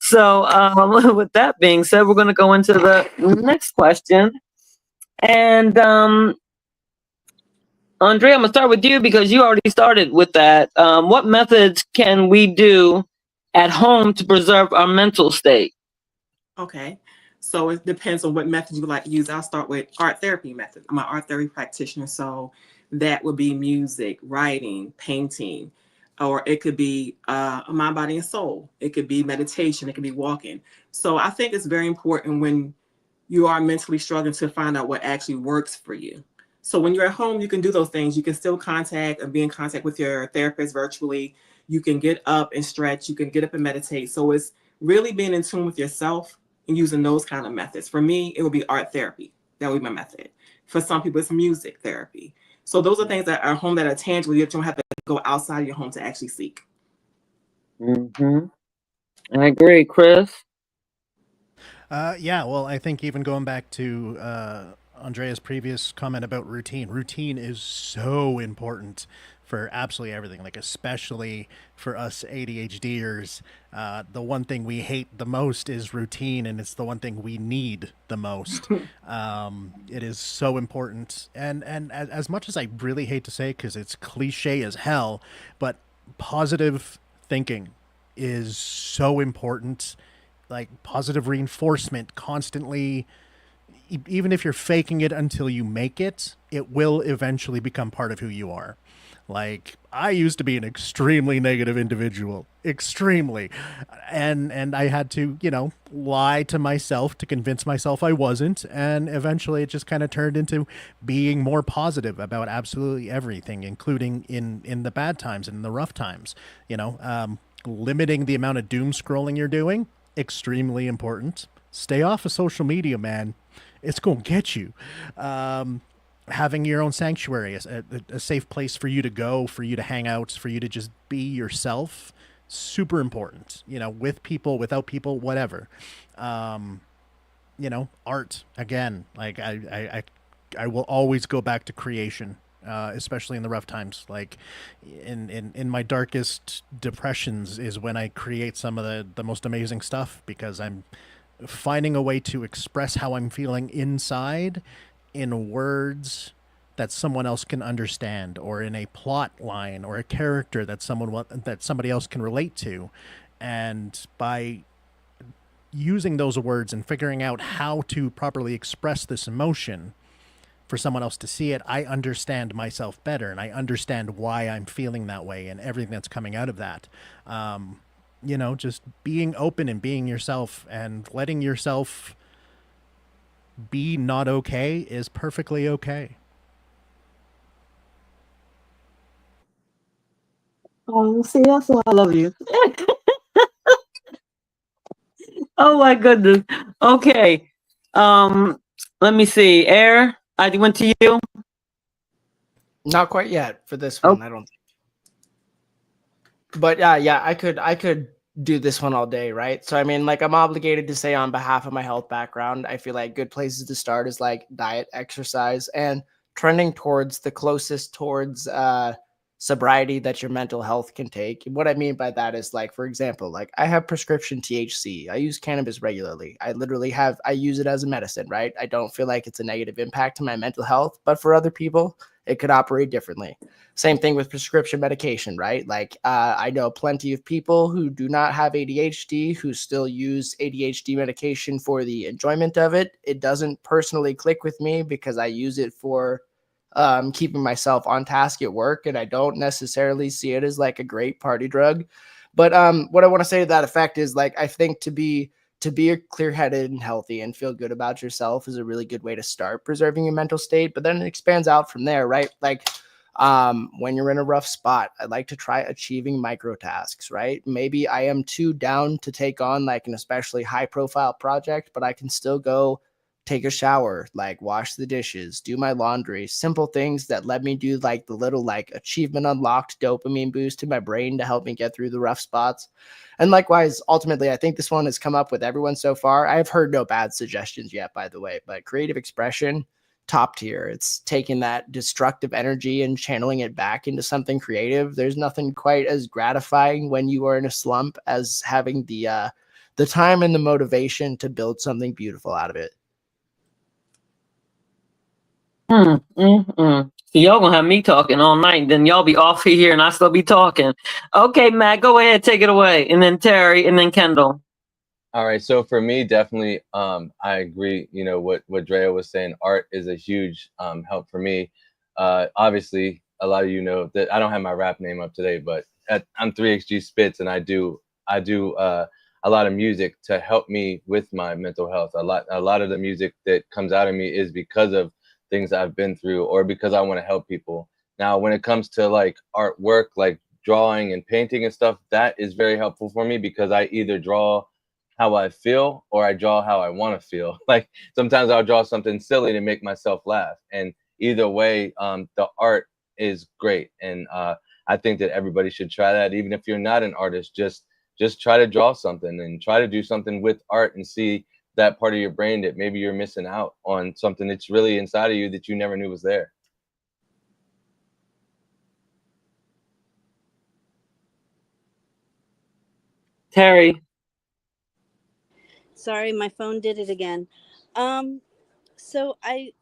So with that being said, we're going to go into the next question. And Andrea, I'm going to start with you because you already started with that. What methods can we do at home to preserve our mental state? Okay. So it depends on what method you would like to use. I'll start with art therapy method. I'm an art therapy practitioner. So that would be music, writing, painting, or it could be mind, body, and soul. It could be meditation. It could be walking. So I think it's very important when you are mentally struggling to find out what actually works for you. So when you're at home, you can do those things. You can still contact and be in contact with your therapist virtually. You can get up and stretch. You can get up and meditate. So it's really being in tune with yourself and using those kind of methods. For me, it would be art therapy. That would be my method. For some people, it's music therapy. So those are things that are home that are tangible. You don't have to go outside of your home to actually seek. Mm-hmm. I agree, Chris. Yeah, well, I think even going back to Andrea's previous comment about routine is so important for absolutely everything, like especially for us ADHDers. The one thing we hate the most is routine, and it's the one thing we need the most. It is so important. And as much as I really hate to say, because it's cliche as hell, but positive thinking is so important. Like positive reinforcement constantly, even if you're faking it until you make it, it will eventually become part of who you are. Like I used to be an extremely negative individual, extremely, and I had to, lie to myself to convince myself I wasn't, and eventually it just kind of turned into being more positive about absolutely everything, including in the bad times and in the rough times. Limiting the amount of doom scrolling you're doing, extremely important. Stay off of social media, man. It's gonna get you. Having your own sanctuary, a safe place for you to go, for you to hang out, for you to just be yourself, super important. With people, without people, whatever. Art again. Like I will always go back to creation, especially in the rough times. Like in my darkest depressions is when I create some of the most amazing stuff, because I'm finding a way to express how I'm feeling inside in words that someone else can understand, or in a plot line or a character that somebody else can relate to. And by using those words and figuring out how to properly express this emotion for someone else to see it, I understand myself better, and I understand why I'm feeling that way and everything that's coming out of that. Just being open and being yourself and letting yourself be not okay is perfectly okay. Oh, see, that's why I love you. Oh my goodness. Okay. Let me see. Air, I went to you. Not quite yet for this Oh. one, I don't think. But yeah, I could do this one all day, right? So I mean, like, I'm obligated to say on behalf of my health background, I feel like good places to start is like diet, exercise, and trending towards the closest towards sobriety that your mental health can take. And what I mean by that is, like, for example, like, I have prescription THC. I use cannabis regularly. I use it as a medicine, right? I don't feel like it's a negative impact to my mental health, but for other people, it could operate differently. Same thing with prescription medication, right? Like, I know plenty of people who do not have ADHD who still use ADHD medication for the enjoyment of it. It doesn't personally click with me because I use it for keeping myself on task at work, and I don't necessarily see it as like a great party drug. But what I want to say to that effect is, like, I think to be a clear-headed and healthy and feel good about yourself is a really good way to start preserving your mental state, but then it expands out from there, right? Like, when you're in a rough spot, I'd like to try achieving micro tasks, right? Maybe I am too down to take on like an especially high profile project, but I can still go take a shower, like wash the dishes, do my laundry, simple things that let me do like the little like achievement unlocked dopamine boost to my brain to help me get through the rough spots. And likewise, ultimately, I think this one has come up with everyone so far. I've heard no bad suggestions yet, by the way, but creative expression, top tier. It's taking that destructive energy and channeling it back into something creative. There's nothing quite as gratifying when you are in a slump as having the time and the motivation to build something beautiful out of it. So y'all gonna have me talking all night, then y'all be off here and I still be talking. Okay, Matt, go ahead, take it away. And then Terry, and then Kendall. All right, so for me, definitely, I agree. What Drea was saying. Art is a huge help for me. Obviously, a lot of you know that I don't have my rap name up today, but I'm 3XG Spitz, and I do a lot of music to help me with my mental health. A lot of the music that comes out of me is because of things I've been through, or because I want to help people. Now, when it comes to like artwork, like drawing and painting and stuff, that is very helpful for me because I either draw how I feel or I draw how I want to feel. Like sometimes I'll draw something silly to make myself laugh. And either way, the art is great. And I think that everybody should try that. Even if you're not an artist, just try to draw something and try to do something with art and see that part of your brain that maybe you're missing out on something that's really inside of you that you never knew was there. Terry. Sorry, my phone did it again. So I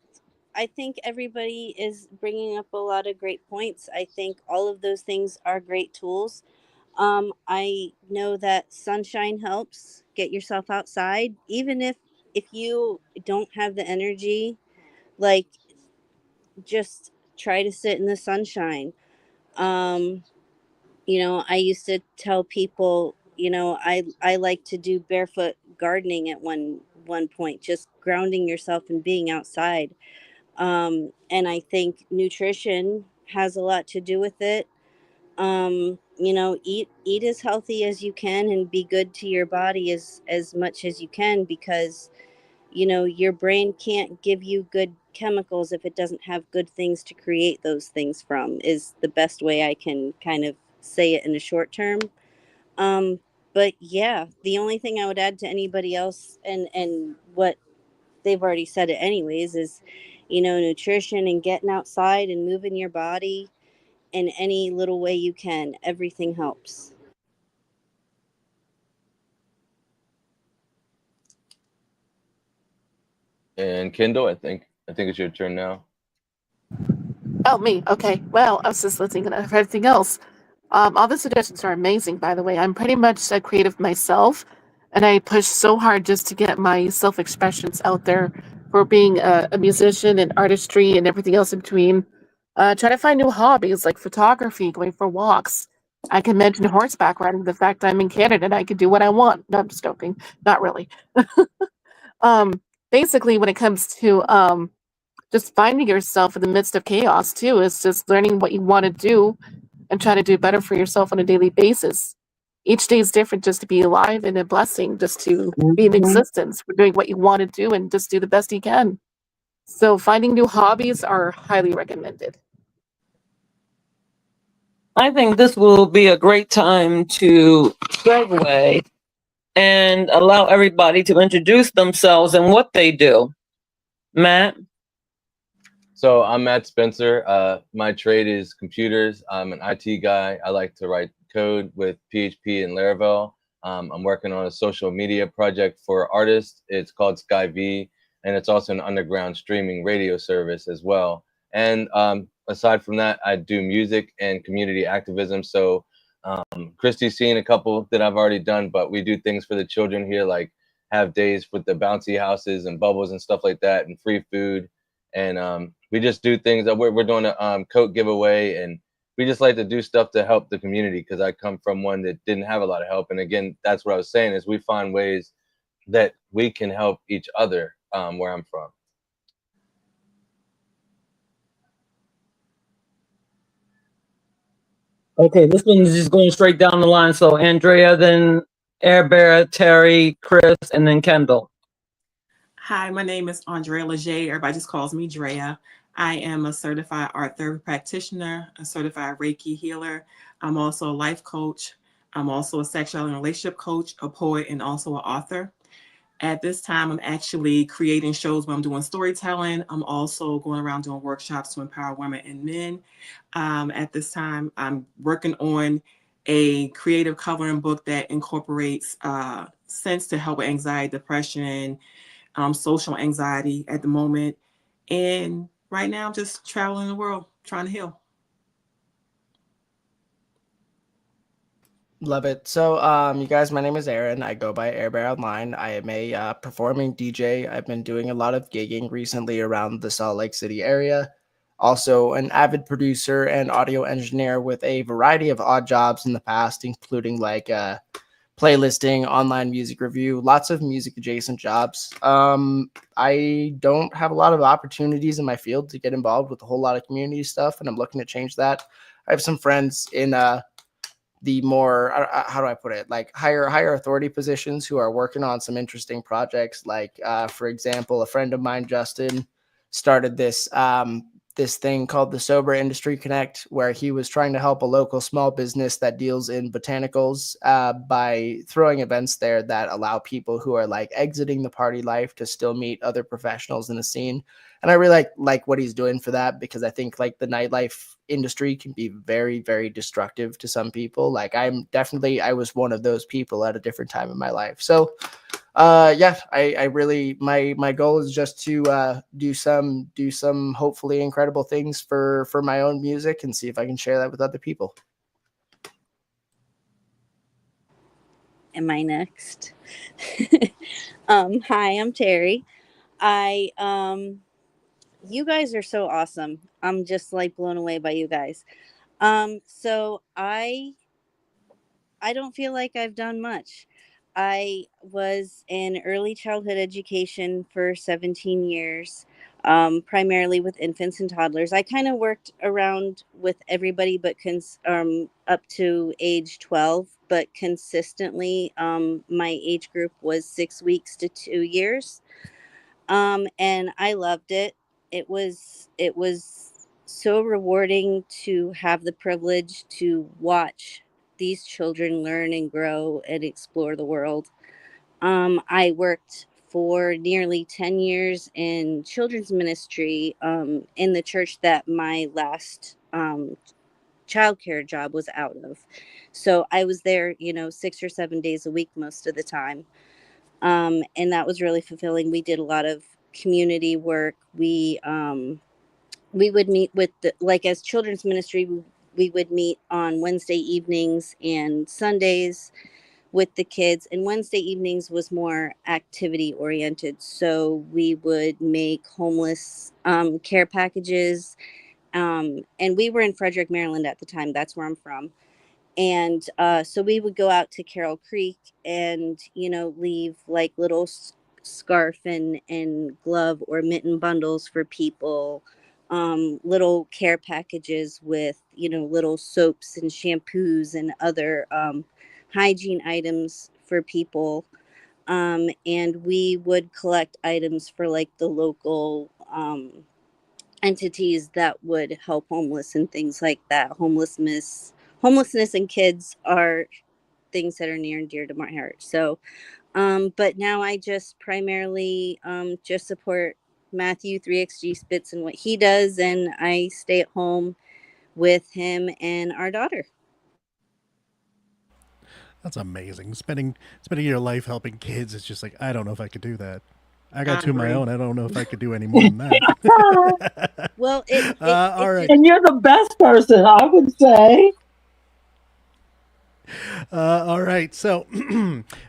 think everybody is bringing up a lot of great points. I think all of those things are great tools. I know that sunshine helps. Get yourself outside, even if you don't have the energy. Like, just try to sit in the sunshine. I used to tell people, I like to do barefoot gardening at one point, just grounding yourself and being outside. And I think nutrition has a lot to do with it. Eat as healthy as you can and be good to your body as much as you can, because your brain can't give you good chemicals if it doesn't have good things to create those things from, is the best way I can kind of say it in a short term. But yeah, the only thing I would add to anybody else, and what they've already said it anyways, is nutrition and getting outside and moving your body in any little way you can. Everything helps. And Kendall, I think it's your turn now. Oh, me. Okay. Well, I was just listening to everything else. All the suggestions are amazing, by the way. I'm pretty much a creative myself, and I push so hard just to get my self expressions out there for being a musician and artistry and everything else in between. Try to find new hobbies like photography, going for walks. I can mention horseback riding, the fact I'm in Canada and I can do what I want. No, I'm just joking. Not really. um, Basically, when it comes to just finding yourself in the midst of chaos, too, is just learning what you want to do and try to do better for yourself on a daily basis. Each day is different, just to be alive and a blessing, just to be in existence. We're doing what you want to do and just do the best you can. So finding new hobbies are highly recommended. I think this will be a great time to segue and allow everybody to introduce themselves and what they do. Matt? So I'm Matt Spencer. My trade is computers. I'm an IT guy. I like to write code with PHP and Laravel. I'm working on a social media project for artists. It's called SkyV, and it's also an underground streaming radio service as well. And aside from that, I do music and community activism. So Christy's seen a couple that I've already done, but we do things for the children here, like have days with the bouncy houses and bubbles and stuff like that, and free food. And we just do things. We're doing a coat giveaway, and we just like to do stuff to help the community, because I come from one that didn't have a lot of help. And again, that's what I was saying, is we find ways that we can help each other where I'm from. Okay, this one is just going straight down the line. So Andrea, then Air Bear, Terry, Chris, and then Kendall. Hi, my name is Andrea Leger. Everybody just calls me Drea. I am a certified art therapy practitioner, a certified Reiki healer. I'm also a life coach. I'm also a sexuality and relationship coach, a poet, and also an author. At this time, I'm actually creating shows where I'm doing storytelling. I'm also going around doing workshops to empower women and men. At this time, I'm working on a creative coloring book that incorporates sense to help with anxiety, depression, social anxiety at the moment. And right now, I'm just traveling the world trying to heal. Love it. So, you guys, my name is Aaron. I go by Air Bear Online. I am a performing DJ. I've been doing a lot of gigging recently around the Salt Lake City area. Also, an avid producer and audio engineer with a variety of odd jobs in the past, including like playlisting, online music review, lots of music adjacent jobs. I don't have a lot of opportunities in my field to get involved with a whole lot of community stuff, and I'm looking to change that. I have some friends in the more how do I put it, like higher authority positions who are working on some interesting projects. Like for example, a friend of mine, Justin, started this thing called the Sober Industry Connect, where he was trying to help a local small business that deals in botanicals by throwing events there that allow people who are like exiting the party life to still meet other professionals in the scene. And I really like what he's doing for that, because I think like the nightlife industry can be very, very destructive to some people. Like I was one of those people at a different time in my life. So I really, my goal is just to do some hopefully incredible things for my own music, and see if I can share that with other people. Am I next? Hi, I'm Terry. You guys are so awesome. I'm just like blown away by you guys. So I don't feel like I've done much. I was in early childhood education for 17 years, primarily with infants and toddlers. I kind of worked around with everybody, but up to age 12, but consistently, my age group was 6 weeks to 2 years. And I loved it. It was so rewarding to have the privilege to watch these children learn and grow and explore the world. I worked for nearly 10 years in children's ministry, in the church that my last childcare job was out of. So I was there, 6 or 7 days a week most of the time. And that was really fulfilling. We did a lot of community work. We would meet with like as children's ministry, we would meet on Wednesday evenings and Sundays with the kids, and Wednesday evenings was more activity oriented. So we would make homeless care packages. And we were in Frederick, Maryland at the time. That's where I'm from. And so we would go out to Carroll Creek and, leave like little scarf and glove or mitten bundles for people, little care packages with, little soaps and shampoos and other hygiene items for people. And we would collect items for like the local entities that would help homeless and things like that. Homelessness and kids are things that are near and dear to my heart. So, but now I just primarily just support Matthew 3XG Spitz and what he does, and I stay at home with him and our daughter. That's amazing. Spending your life helping kids is just like, I don't know if I could do that. I got two of my own. I don't know if I could do any more than that. Well, all right. And you're the best person, I would say. All right. So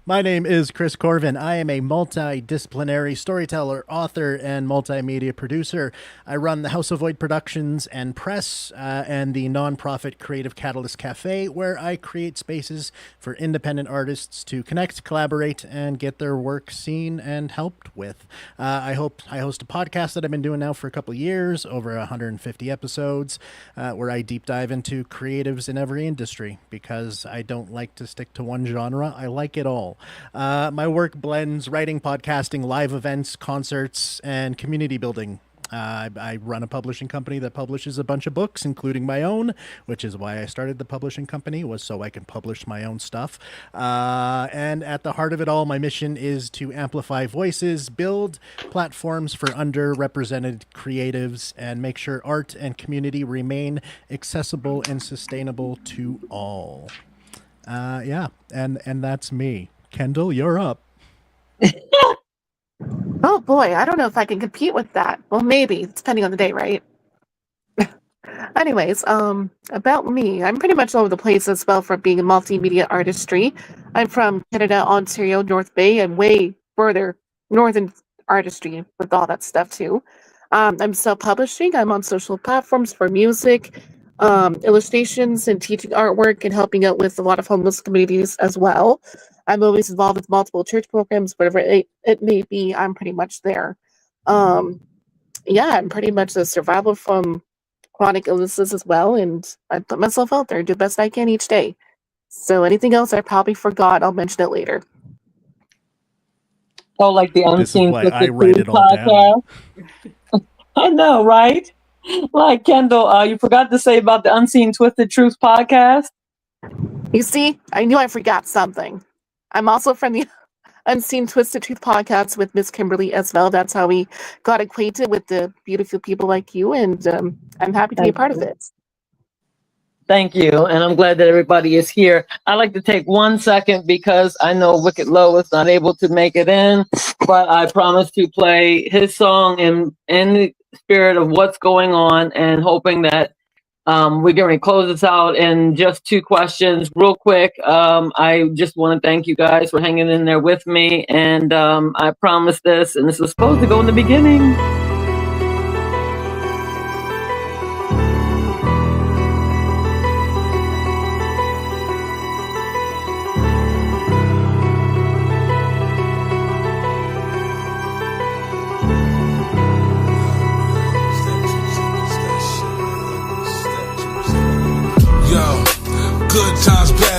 my name is Chris Corvin. I am a multidisciplinary storyteller, author, and multimedia producer. I run the House of Void Productions and Press and the nonprofit Creative Catalyst Cafe, where I create spaces for independent artists to connect, collaborate, and get their work seen and helped with. I host a podcast that I've been doing now for a couple of years, over 150 episodes, where I deep dive into creatives in every industry because I don't like to stick to one genre. I like it all. My work blends writing, podcasting, live events, concerts, and community building. I run a publishing company that publishes a bunch of books, including my own, which is why I started the publishing company, was so I can publish my own stuff. And at the heart of it all, my mission is to amplify voices, build platforms for underrepresented creatives, and make sure art and community remain accessible and sustainable to all. Yeah, and that's me. Kendall, you're up. Oh boy, I don't know if I can compete with that. Well, maybe, depending on the day, right? Anyways, about me, I'm pretty much all over the place as well for being a multimedia artistry. I'm from Canada, Ontario, North Bay, and way further northern artistry with all that stuff too. I'm self-publishing. I'm on social platforms for music, illustrations, and teaching artwork, and helping out with a lot of homeless communities as well. I'm always involved with multiple church programs, whatever it may be. I'm pretty much there. Yeah, I'm pretty much a survivor from chronic illnesses as well, and I put myself out there, do the best I can each day. So anything else I probably forgot, I'll mention it later. Oh, like the Unseen This is why I write it all podcast. I know, right? Like Kendall, you forgot to say about the Unseen Twisted Truth podcast. You see, I knew I forgot something. I'm also from the Unseen Twisted Truth podcast with Miss Kimberly as well. That's how we got acquainted with the beautiful people like you, and I'm happy to be a part of it. Thank you, and I'm glad that everybody is here. I'd like to take 1 second because I know Wicked Low is not able to make it in, but I promised to play his song in the spirit of what's going on, and hoping that we're going to close this out in just 2 questions real quick. I just want to thank you guys for hanging in there with me, and I promised this, and this was supposed to go in the beginning.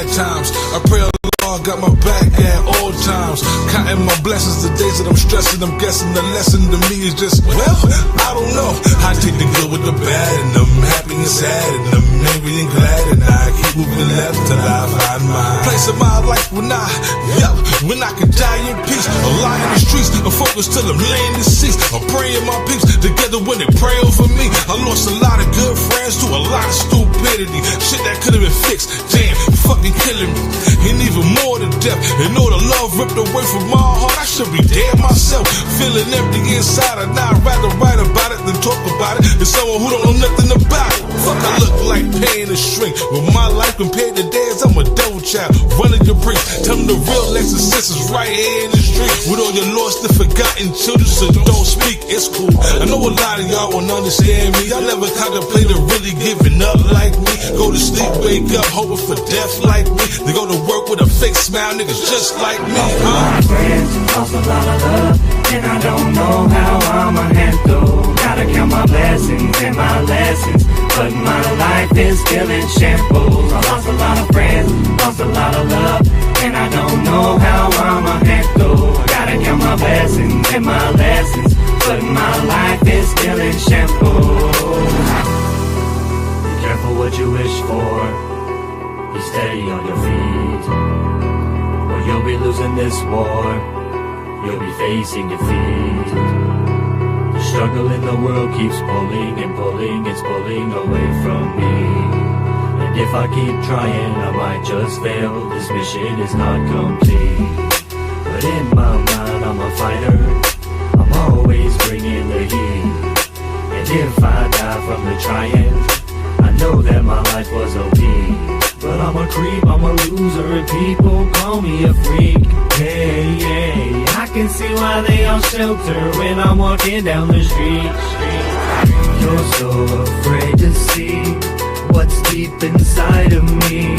bad times. I pray Allah got my back at all times. Counting my blessings, the days that I'm stressing, I'm guessing the lesson to me is just, well, I don't know. I take the good with the bad, and I'm happy and sad, and I'm angry and glad, and I keep moving left till I find my place of my life when I can die in peace. A lie in the streets, I'm focused till I'm laying deceased. I'm praying my peeps together when they pray over me. I lost a lot of good friends to a lot of stupidity. Shit that could have been fixed, damn, fucking killing me. And even more to death, and all the love ripped away from my heart. I should be dead myself, feeling empty inside. And I'd rather write about it than talk about it to someone who don't know nothing about it. Fuck, I look like paying a shrink. With my life compared to theirs, I'm a devil child, running your bricks. Tell them the real exorcist is right here in the street. With all your lost and forgotten children, so don't speak, it's cool. I know a lot of y'all won't understand me. I never contemplated really giving up like me. Go to sleep, wake up, hoping for death like me. They go to work with a fake smile, niggas just like me, huh? Friends, lost a lot of love, and I don't know how I'ma handle. Gotta count my blessings and my lessons, but my life is still in shambles. I lost a lot of friends, lost a lot of love, and I don't know how I'ma handle. Gotta count my blessings and my lessons, but my life is still in shambles. Be careful what you wish for, be steady on your feet, or you'll be losing this war, you'll be facing defeat. The struggle in the world keeps pulling and pulling, it's pulling away from me. And if I keep trying, I might just fail, this mission is not complete. But in my mind, I'm a fighter, I'm always bringing the heat. And if I die from the trying, I know that my life was OP. But I'm a creep, I'm a loser, and people call me a freak. Hey, hey, I can see why they all shelter when I'm walking down the street. You're so afraid to see what's deep inside of me.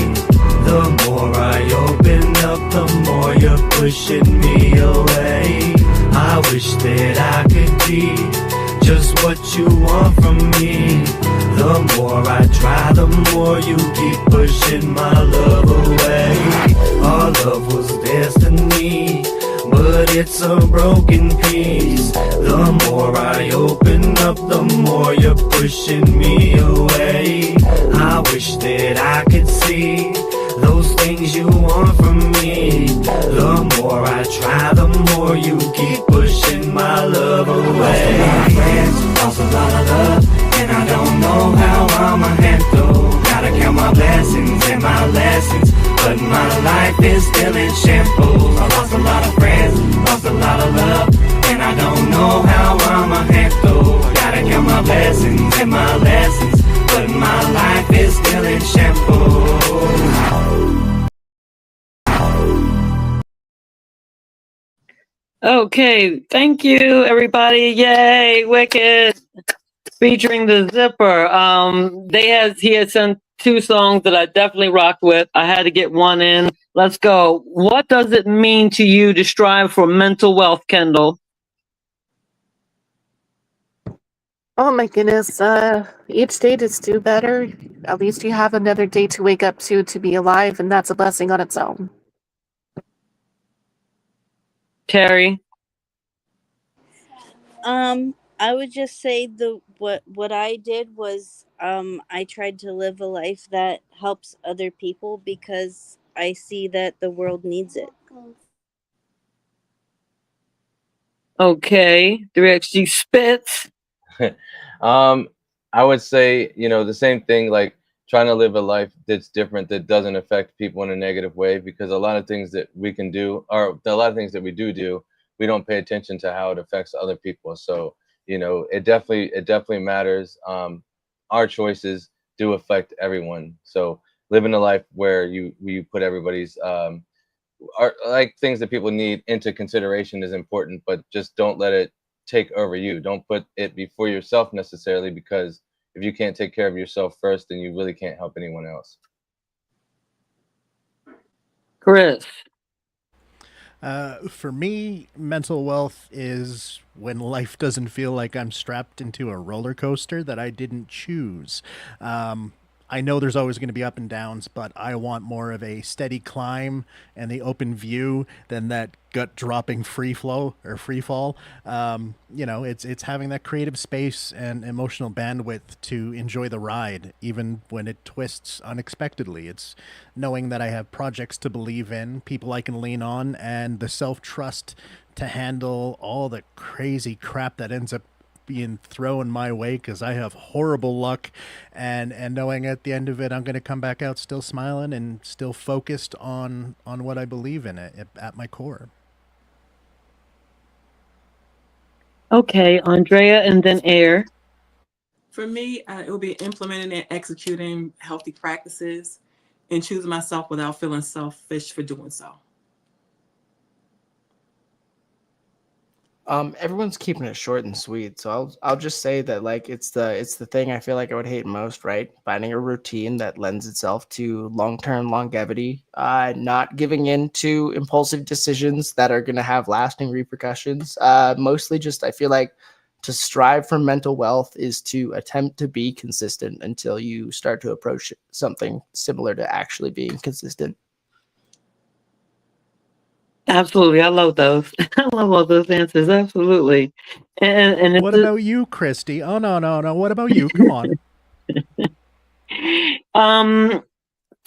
The more I open up, the more you're pushing me away. I wish that I could be just what you want from me. The more I try, the more you keep pushing my love away. Our love was destiny, but it's a broken piece. The more I open up, the more you're pushing me away. I wish that I could see those things you want from me. The more I try, the more you keep pushing my love away. Lost a lot of love, and I don't know how I'ma handle. Gotta count my blessings and my lessons, but my life is still in shambles. I lost a lot of friends, lost a lot of love, and I don't know how I'ma handle. Gotta count my blessings and my lessons, but my life is still in shambles. Okay, thank you, everybody. Yay, Wicked. Featuring the Zipper. He had sent 2 songs that I definitely rocked with. I had to get one in. Let's go. What does it mean to you to strive for mental wealth, Kendall? Oh my goodness. Each day to do better. At least you have another day to wake up to be alive, and that's a blessing on its own. Terry? I would just say what I did was I tried to live a life that helps other people because I see that the world needs it. Okay. 3XG Spitz. I would say, the same thing, like trying to live a life that's different, that doesn't affect people in a negative way, because a lot of things that we can do, or a lot of things that we do, we don't pay attention to how it affects other people. So, it definitely matters. Our choices do affect everyone. So living a life where you put everybody's like things that people need into consideration is important, but just don't let it take over you. Don't put it before yourself necessarily, because if you can't take care of yourself first, then you really can't help anyone else. Chris? For me, mental wealth is when life doesn't feel like I'm strapped into a roller coaster that I didn't choose. I know there's always going to be up and downs, but I want more of a steady climb and the open view than that gut dropping free flow or free fall. It's having that creative space and emotional bandwidth to enjoy the ride, even when it twists unexpectedly. It's knowing that I have projects to believe in, people I can lean on, and the self trust to handle all the crazy crap that ends up being thrown my way because I have horrible luck, and knowing at the end of it I'm going to come back out still smiling and still focused on what I believe in it at my core. Okay, Andrea, and then Air. For me, it will be implementing and executing healthy practices and choosing myself without feeling selfish for doing so. Everyone's keeping it short and sweet, so I'll just say that like it's the thing I feel like I would hate most, right? Finding a routine that lends itself to long-term longevity, not giving in to impulsive decisions that are going to have lasting repercussions. Mostly just I feel like to strive for mental wealth is to attempt to be consistent until you start to approach something similar to actually being consistent. Absolutely, I love those. I love all those answers. Absolutely, and What about you, Christy? Oh no! What about you? Come on.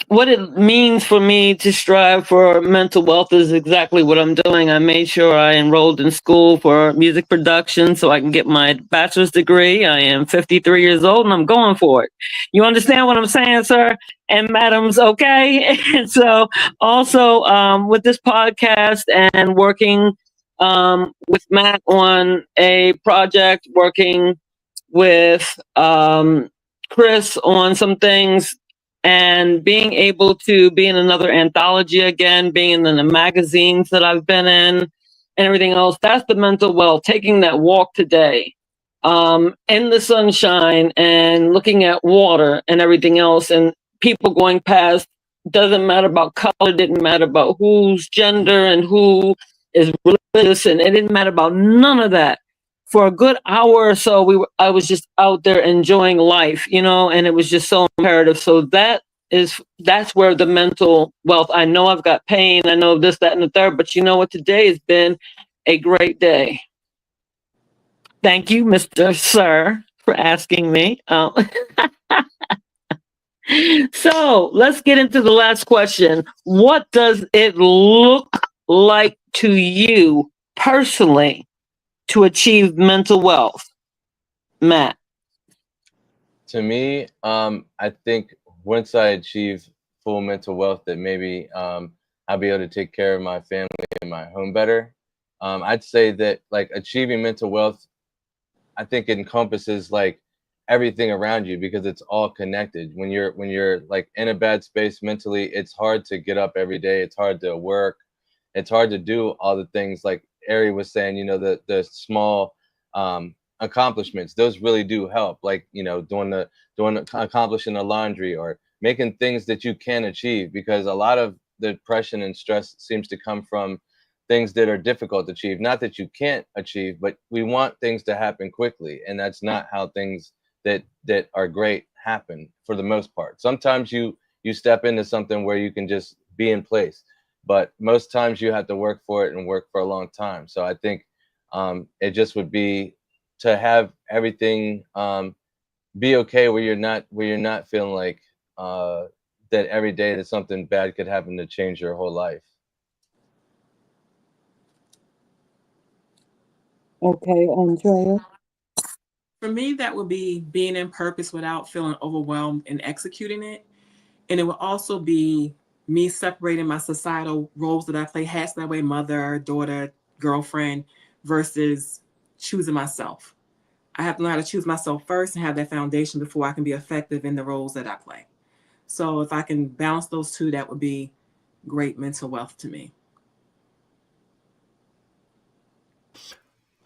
What it means for me to strive for mental wealth is exactly what I'm doing. I made sure I enrolled in school for music production so I can get my bachelor's degree. I am 53 years old and I'm going for it. You understand what I'm saying, sir? And madams, okay? And so also with this podcast and working with Matt on a project, working with Chris on some things, and being able to be in another anthology again, being in the magazines that I've been in and everything else, that's the mental wealth. Taking that walk today in the sunshine and looking at water and everything else, and people going past, doesn't matter about color, didn't matter about whose gender and who is religious, and it didn't matter about none of that. For a good hour or so, I was just out there enjoying life, and it was just so imperative. So that's where the mental wealth. I know I've got pain, I know this, that, and the third, but you know what? Today has been a great day. Thank you, Mr. Sir, for asking me. So let's get into the last question. What does it look like to you personally to achieve mental wealth? Matt. To me, I think once I achieve full mental wealth, that maybe I'll be able to take care of my family and my home better. I'd say that like achieving mental wealth, I think it encompasses like everything around you because it's all connected. When you're like in a bad space mentally, it's hard to get up every day. It's hard to work. It's hard to do all the things like Ari was saying, the small accomplishments, those really do help. Like, accomplishing the laundry or making things that you can achieve, because a lot of the depression and stress seems to come from things that are difficult to achieve. Not that you can't achieve, but we want things to happen quickly. And that's not how things that are great happen for the most part. Sometimes you step into something where you can just be in place, but most times you have to work for it and work for a long time. So I think it just would be to have everything be okay where you're not feeling like that every day that something bad could happen to change your whole life. Okay, Andrea. For me, that would be being in purpose without feeling overwhelmed and executing it. And it would also be me separating my societal roles that I play, hats that way, mother, daughter, girlfriend, versus choosing myself. I have to learn how to choose myself first and have that foundation before I can be effective in the roles that I play. So if I can balance those two, that would be great mental wealth to me.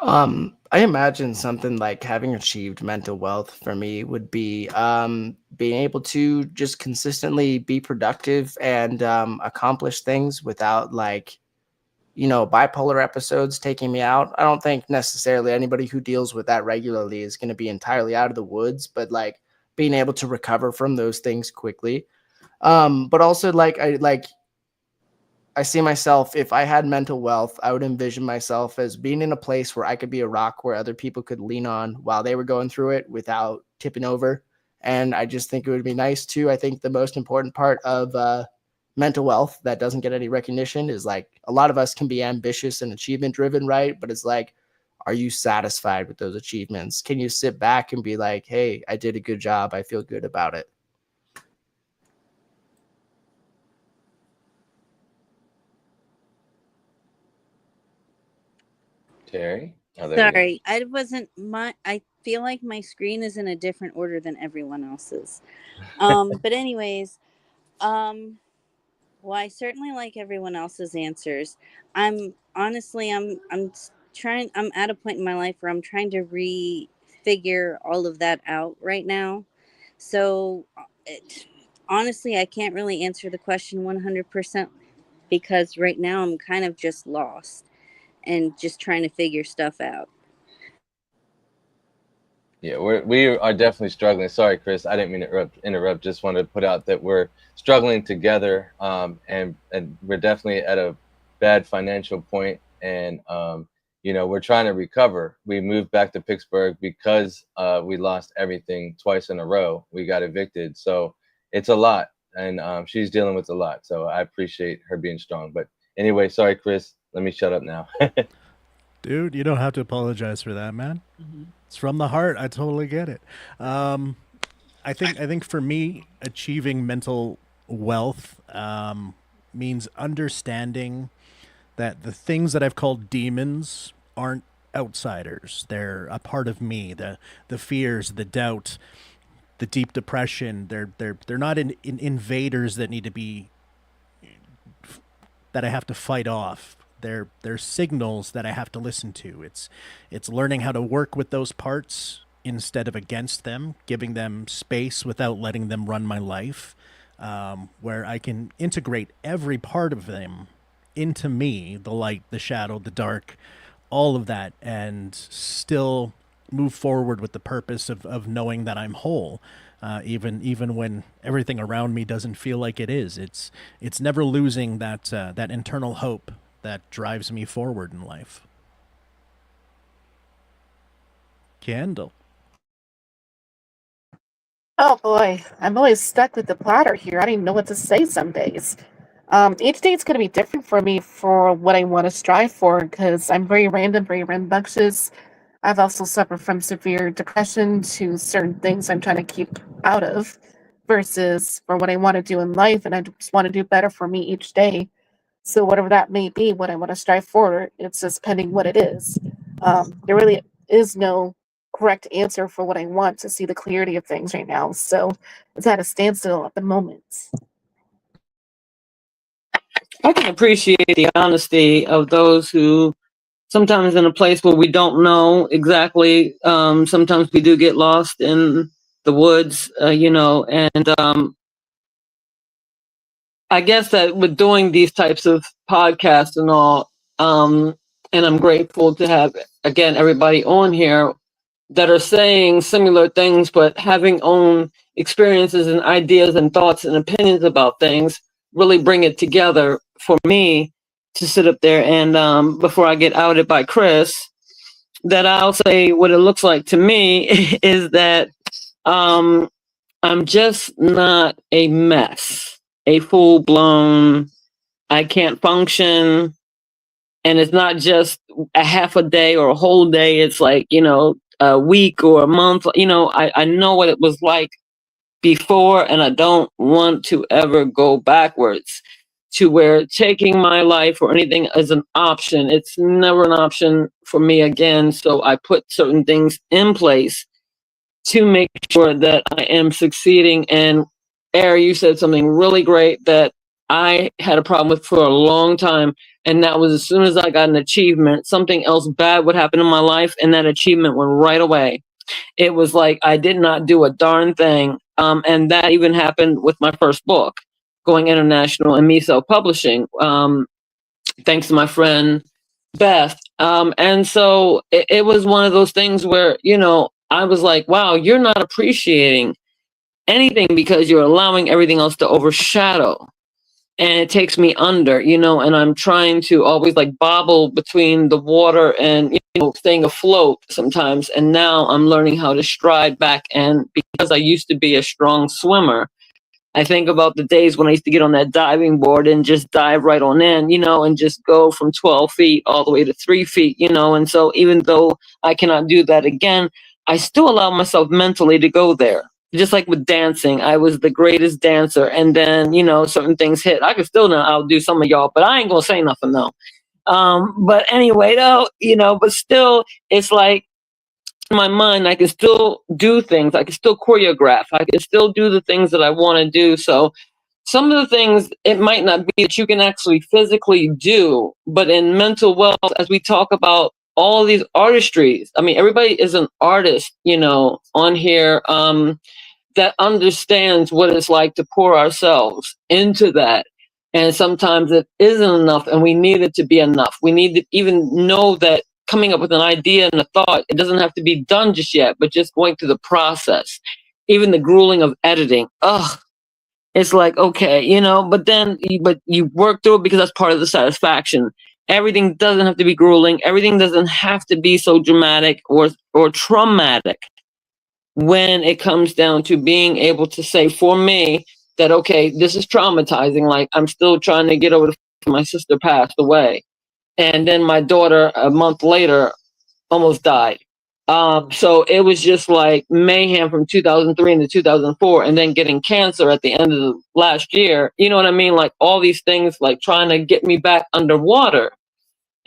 I imagine something like having achieved mental wealth for me would be being able to just consistently be productive and accomplish things without bipolar episodes taking me out. I don't think necessarily anybody who deals with that regularly is going to be entirely out of the woods, but like being able to recover from those things quickly. But also I see myself, if I had mental wealth, I would envision myself as being in a place where I could be a rock where other people could lean on while they were going through it without tipping over. And I just think it would be nice too. I think the most important part of mental wealth that doesn't get any recognition is like, a lot of us can be ambitious and achievement driven, right? But it's like, are you satisfied with those achievements? Can you sit back and be like, hey, I did a good job, I feel good about it? Terry? Oh, there you go. Sorry, I feel like my screen is in a different order than everyone else's. But anyways, well, I certainly like everyone else's answers. I'm honestly, I'm at a point in my life where I'm trying to refigure all of that out right now. So, honestly, I can't really answer the question 100% because right now I'm kind of just lost and just trying to figure stuff out. Yeah, we are definitely struggling. Sorry, Chris, I didn't mean to interrupt. Just wanted to put out that we're struggling together, and we're definitely at a bad financial point, and we're trying to recover. We moved back to Pittsburgh because we lost everything twice in a row. We got evicted, so it's a lot, and she's dealing with a lot. So I appreciate her being strong. But anyway, sorry, Chris. Let me shut up now. Dude, you don't have to apologize for that, man. It's from the heart. I totally get it. I think for me, achieving mental wealth means understanding that the things that I've called demons aren't outsiders. They're a part of me. The fears, the doubt, the deep depression. They're not invaders that need to be that I have to fight off. They're signals that I have to listen to. It's learning how to work with those parts instead of against them, giving them space without letting them run my life, where I can integrate every part of them into me, the light, the shadow, the dark, all of that, and still move forward with the purpose of knowing that I'm whole. Even when everything around me doesn't feel like it is. It's never losing that internal hope that drives me forward in life. Kendall. Oh boy, I'm always stuck with the platter here. I don't even know what to say some days. Each day it's going to be different for me for what I want to strive for because I'm very random, very rambunctious. I've also suffered from severe depression to certain things I'm trying to keep out of versus for what I want to do in life. And I just want to do better for me each day. So whatever that may be, what I want to strive for, it's just pending what it is. There really is no correct answer for what I want to see the clarity of things right now. So it's at a standstill at the moment. I can appreciate the honesty of those who sometimes in a place where we don't know exactly, sometimes we do get lost in the woods, and I guess that with doing these types of podcasts and all, and I'm grateful to have, again, everybody on here that are saying similar things, but having own experiences and ideas and thoughts and opinions about things really bring it together for me to sit up there and before I get outed by Chris, that I'll say what it looks like to me is that I'm just not a mess, a full-blown, I can't function. And it's not just a half a day or a whole day. It's like, a week or a month. I know what it was like before, and I don't want to ever go backwards to where taking my life or anything is an option. It's never an option for me again. So I put certain things in place to make sure that I am succeeding. And Ari, you said something really great that I had a problem with for a long time. And that was as soon as I got an achievement, something else bad would happen in my life. And that achievement went right away. It was like I did not do a darn thing. And that even happened with my first book, going international and me self-publishing, thanks to my friend Beth. And so it was one of those things where, I was like, wow, you're not appreciating anything because you're allowing everything else to overshadow. And it takes me under, and I'm trying to always like bobble between the water and, staying afloat sometimes. And now I'm learning how to stride back. And because I used to be a strong swimmer, I think about the days when I used to get on that diving board and just dive right on in, and just go from 12 feet all the way to 3 feet, and so even though I cannot do that again, I still allow myself mentally to go there. Just like with dancing, I was the greatest dancer, and then, certain things hit. I could still not outdo some of y'all, but I ain't gonna say nothing though. But anyway, though, but still, it's like, in my mind, I can still do things. I can still choreograph. I can still do the things that I want to do. So some of the things, it might not be that you can actually physically do, but in mental wealth, as we talk about all these artistries, I mean, everybody is an artist, on here, that understands what it's like to pour ourselves into that. And sometimes it isn't enough, and we need it to be enough. We need to even know that coming up with an idea and a thought, it doesn't have to be done just yet, but just going through the process. Even the grueling of editing. Ugh. It's like, okay, but then you work through it because that's part of the satisfaction. Everything doesn't have to be grueling. Everything doesn't have to be so dramatic or traumatic when it comes down to being able to say, for me, that, okay, this is traumatizing. Like, I'm still trying to get over the my sister passed away. And then my daughter, a month later, almost died. So it was just like mayhem from 2003 into 2004, and then getting cancer at the end of the last year. You know what I mean? Like all these things, like trying to get me back underwater.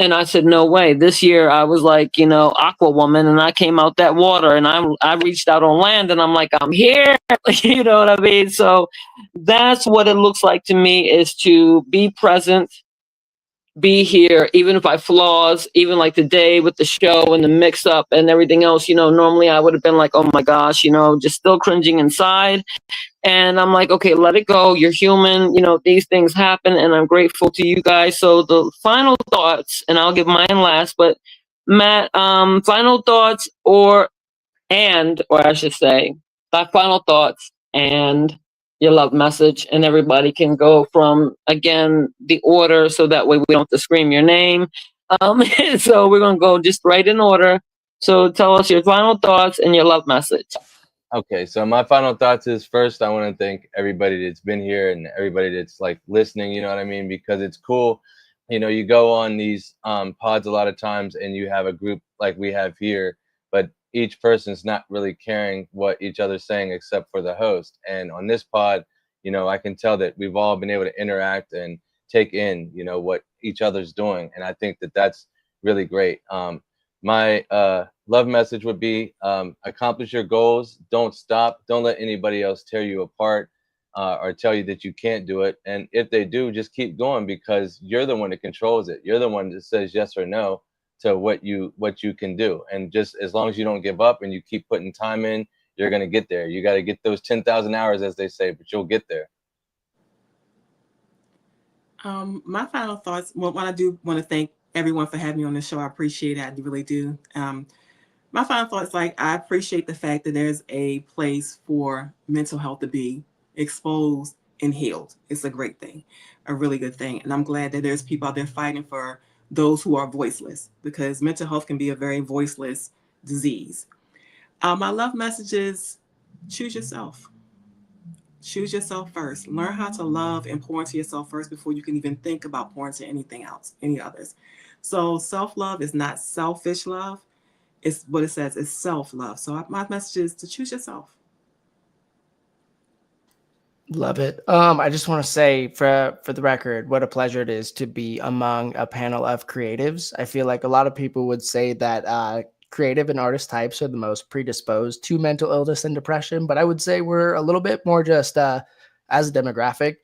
And I said, no way. This year I was like, Aqua Woman, and I came out that water, and I reached out on land, and I'm like, I'm here. You know what I mean? So that's what it looks like to me, is to be present, be here, even if I flaws, even like today with the show and the mix up and everything else, normally I would have been like, oh my gosh, just still cringing inside. And I'm like, okay, let it go. You're human. These things happen, and I'm grateful to you guys. So the final thoughts, and I'll give mine last, but Matt, final thoughts or I should say, my final thoughts and your love message, and everybody can go from, again, the order, so that way we don't have to scream your name. So we're going to go just right in order. So tell us your final thoughts and your love message. Okay, so my final thoughts is, first, I want to thank everybody that's been here and everybody that's like listening, you know what I mean? Because it's cool. You go on these pods a lot of times and you have a group like we have here, but each person's not really caring what each other's saying except for the host. And on this pod, I can tell that we've all been able to interact and take in, what each other's doing. And I think that that's really great. My love message would be, accomplish your goals. Don't stop. Don't let anybody else tear you apart or tell you that you can't do it. And if they do, just keep going, because you're the one that controls it. You're the one that says yes or no to what you can do. And just as long as you don't give up and you keep putting time in, you're going to get there. You got to get those 10,000 hours, as they say, but you'll get there. My final thoughts, well, I do want to thank everyone for having me on the show. I appreciate it. I really do. My final thoughts, like, I appreciate the fact that there's a place for mental health to be exposed and healed. It's a great thing, a really good thing. And I'm glad that there's people out there fighting for those who are voiceless, because mental health can be a very voiceless disease. My love message is, choose yourself. Choose yourself first. Learn how to love and pour into yourself first before you can even think about pouring into anything else, any others. So self-love is not selfish love. It's what it says, it's self-love. So my message is to choose yourself. Love it. I just want to say, for the record, what a pleasure it is to be among a panel of creatives. I feel like a lot of people would say that creative and artist types are the most predisposed to mental illness and depression, but I would say we're a little bit more just as a demographic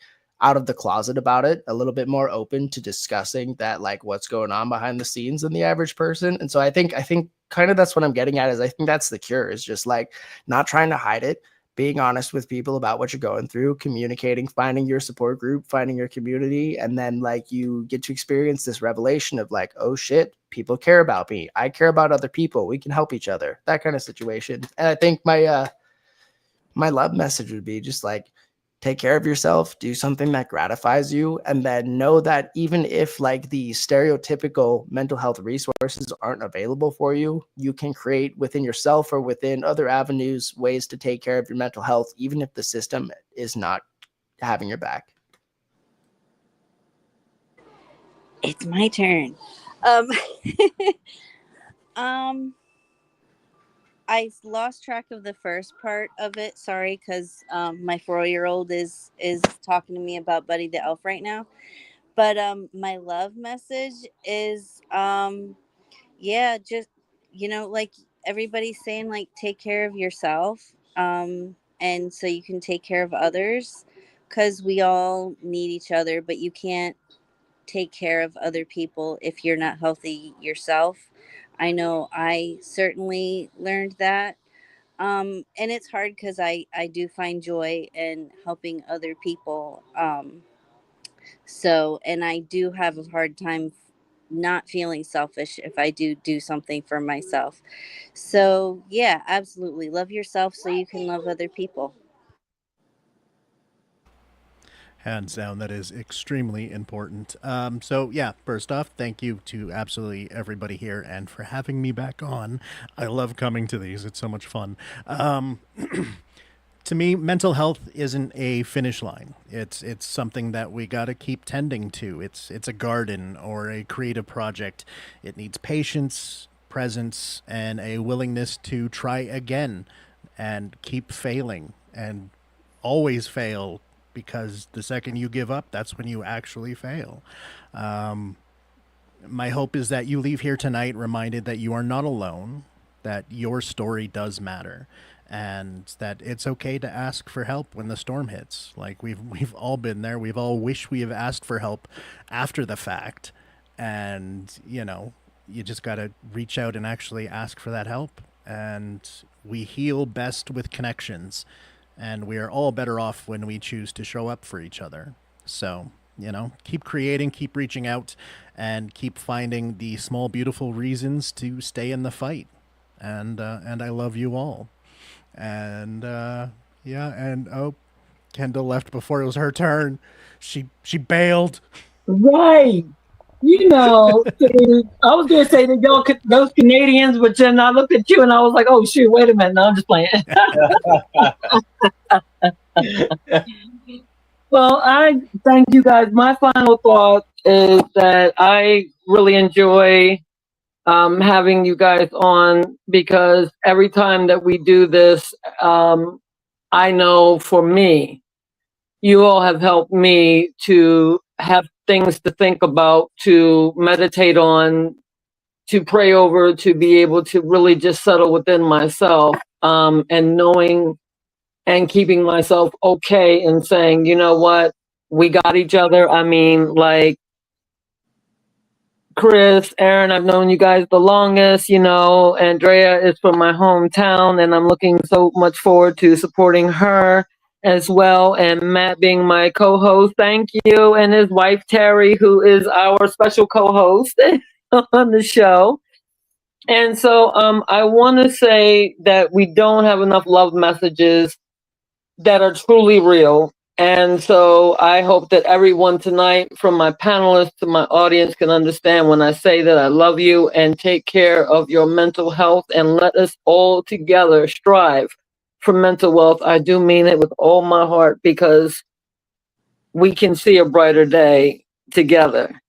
out of the closet about it, a little bit more open to discussing that, like what's going on behind the scenes than the average person. And so I think kind of that's what I'm getting at, is I think that's the cure, is just like not trying to hide it, being honest with people about what you're going through, communicating, finding your support group, finding your community. And then like you get to experience this revelation of like, oh shit, people care about me. I care about other people. We can help each other, that kind of situation. And I think my my love message would be just like, take care of yourself, do something that gratifies you, and then know that even if like the stereotypical mental health resources aren't available for you, you can create within yourself or within other avenues ways to take care of your mental health, even if the system is not having your back. It's my turn. Um, I lost track of the first part of it. Sorry, because my 4-year-old is talking to me about Buddy the Elf right now. But my love message is yeah, just like everybody's saying, like take care of yourself, and so you can take care of others, because we all need each other, but you can't take care of other people if you're not healthy yourself. I know I certainly learned that. And it's hard because I do find joy in helping other people. So, and I do have a hard time not feeling selfish if I do something for myself. So, yeah, absolutely. Love yourself so you can love other people. Hands down, that is extremely important. So, yeah, first off, thank you to absolutely everybody here and for having me back on. I love coming to these, it's so much fun. To me, mental health isn't a finish line. It's something that we got to keep tending to. It's a garden or a creative project. It needs patience, presence, and a willingness to try again and keep failing and always fail, because the second you give up, that's when you actually fail. My hope is that you leave here tonight reminded that you are not alone, that your story does matter, and that it's okay to ask for help when the storm hits. Like we've all been there. We've all wished we have asked for help after the fact, and you just got to reach out and actually ask for that help. And we heal best with connections, and we are all better off when we choose to show up for each other. So, keep creating, keep reaching out, and keep finding the small, beautiful reasons to stay in the fight. And I love you all. And and Kendall left before it was her turn. She bailed. Right. Dude, I was going to say that those Canadians, but then I looked at you and I was like, oh, shoot, wait a minute. No, I'm just playing. Well, I thank you guys. My final thought is that I really enjoy having you guys on, because every time that we do this, I know for me, you all have helped me to have things to think about, to meditate on, to pray over, to be able to really just settle within myself, and knowing and keeping myself okay and saying, you know what, we got each other. I mean, like Chris, Aaron, I've known you guys the longest, Andrea is from my hometown, and I'm looking so much forward to supporting her as well. And Matt being my co-host, thank you. And his wife, Terry, who is our special co-host on the show. And so I want to say that we don't have enough love messages that are truly real. And so I hope that everyone tonight, from my panelists to my audience, can understand when I say that I love you, and take care of your mental health, and let us all together strive for mental wealth. I do mean it with all my heart, because we can see a brighter day together.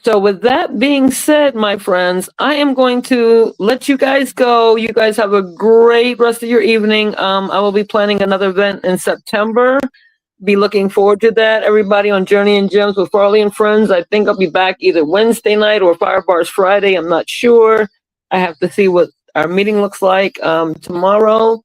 So with that being said, my friends, I am going to let you guys go. You guys have a great rest of your evening. I will be planning another event in September. Be looking forward to that. Everybody on Journey and Gems with Farley and Friends. I think I'll be back either Wednesday night or Fire Bars Friday. I'm not sure. I have to see what our meeting looks like tomorrow.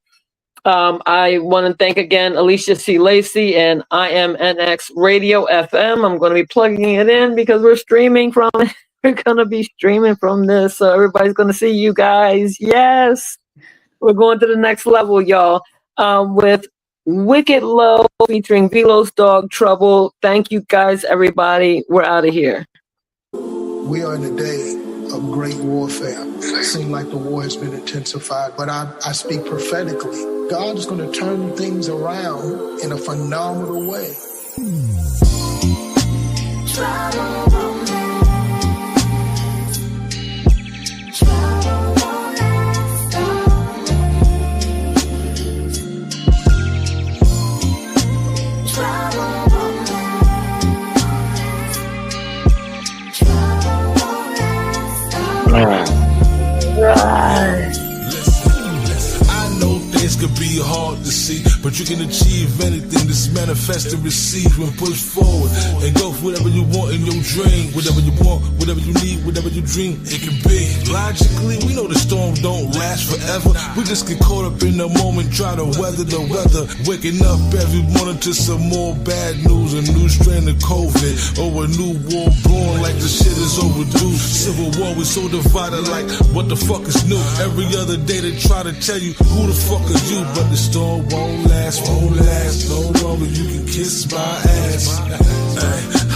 I want to thank again Alicia C. Lacey and IMNX Radio FM. I'm going to be plugging it in because we're streaming from it. We're going to be streaming from this, so everybody's going to see you guys. Yes, we're going to the next level, y'all, with Wicked Low featuring Velo's Dog Trouble. Thank you guys, everybody. We're out of here. We are in a day of great warfare. It seems like the war has been intensified, but I speak prophetically. God is going to turn things around in a phenomenal way. I know things could be hard to see, but you can achieve anything that's manifest and received when pushed forward and go for whatever you want in your dream. Whatever you want, whatever you need, whatever you dream, it can be. Logically, we know the storm don't last forever. We just get caught up in the moment, try to weather the weather. Waking up every morning to some more bad news, a new strain of COVID, or a new war born like the shit is overdue. Civil war, we so divided like what the fuck is new? Every other day they try to tell you who the fuck is you, but the storm won't last no longer. You can kiss my ass.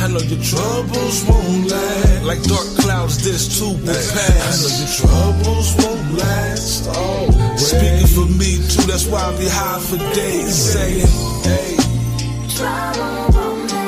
I know your troubles won't last, like dark clouds this too will pass. I know your troubles won't last. Oh, speaking for me too, that's why I be high for days saying, hey, trouble won't last.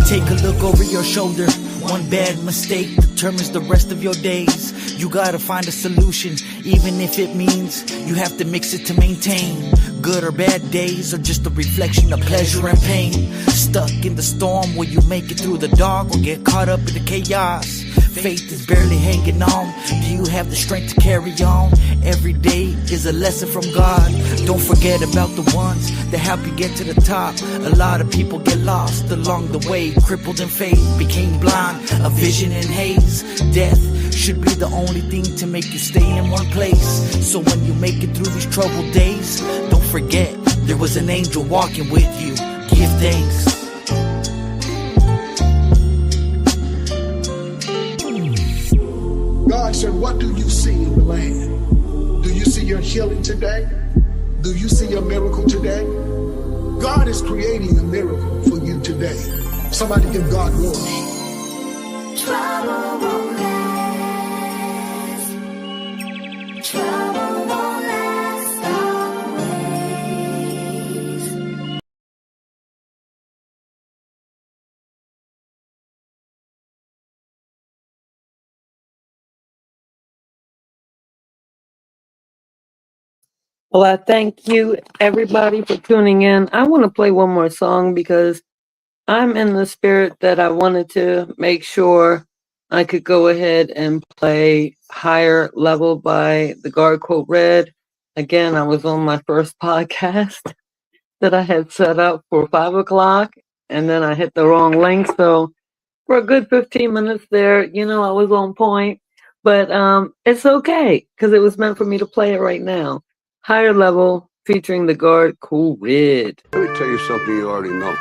Take a look over your shoulder. One bad mistake determines the rest of your days. You gotta find a solution, even if it means you have to mix it to maintain. Good or bad days are just a reflection of pleasure and pain. Stuck in the storm, will you make it through the dark or get caught up in the chaos? Faith is barely hanging on. Do you have the strength to carry on? Every day is a lesson from God. Don't forget about the ones that help you get to the top. A lot of people get lost along the way, crippled in faith, became blind, a vision in haze. Death should be the only thing to make you stay in one place. So when you make it through these troubled days, don't forget there was an angel walking with you. Give thanks. God said, what do you see in the land? Do you see your healing today? Do you see your miracle today? God is creating a miracle for you today. Somebody give God glory. Trouble won't last. Trouble won't last always. Well, I thank you, everybody, for tuning in. I want to play one more song because I'm in the spirit that I wanted to make sure I could go ahead and play Higher Level by the Guard Code Red. Again, I was on my first podcast that I had set up for 5 o'clock, and then I hit the wrong link. So for a good 15 minutes there, I was on point. But it's okay, because it was meant for me to play it right now. Higher Level featuring the Guard Code Red. Let me tell you something you already know.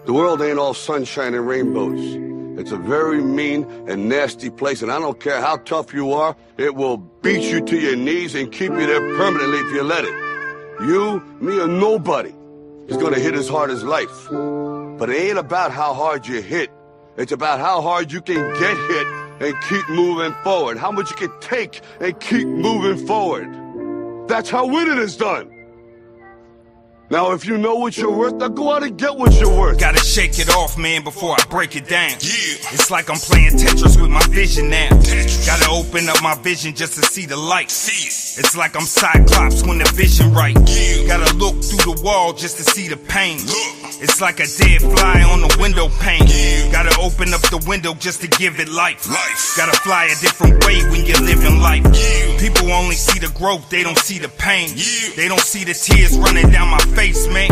The world ain't all sunshine and rainbows. It's a very mean and nasty place, and I don't care how tough you are, it will beat you to your knees and keep you there permanently if you let it. You, me, or nobody is gonna hit as hard as life. But it ain't about how hard you hit. It's about how hard you can get hit and keep moving forward. How much you can take and keep moving forward. That's how winning is done. Now, if you know what you're worth, now go out and get what you're worth. Gotta shake it off, man, before I break it down. Yeah. It's like I'm playing Tetris with my vision now. Tetris. Gotta open up my vision just to see the light. See it. It's like I'm Cyclops when the vision right. Yeah. Gotta look through the wall just to see the pain. Look. It's like a dead fly on the window pane. Yeah. Gotta open up the window just to give it life. Gotta fly a different way when you're living life. Yeah. People only see the growth, they don't see the pain. Yeah. They don't see the tears running down my face, man.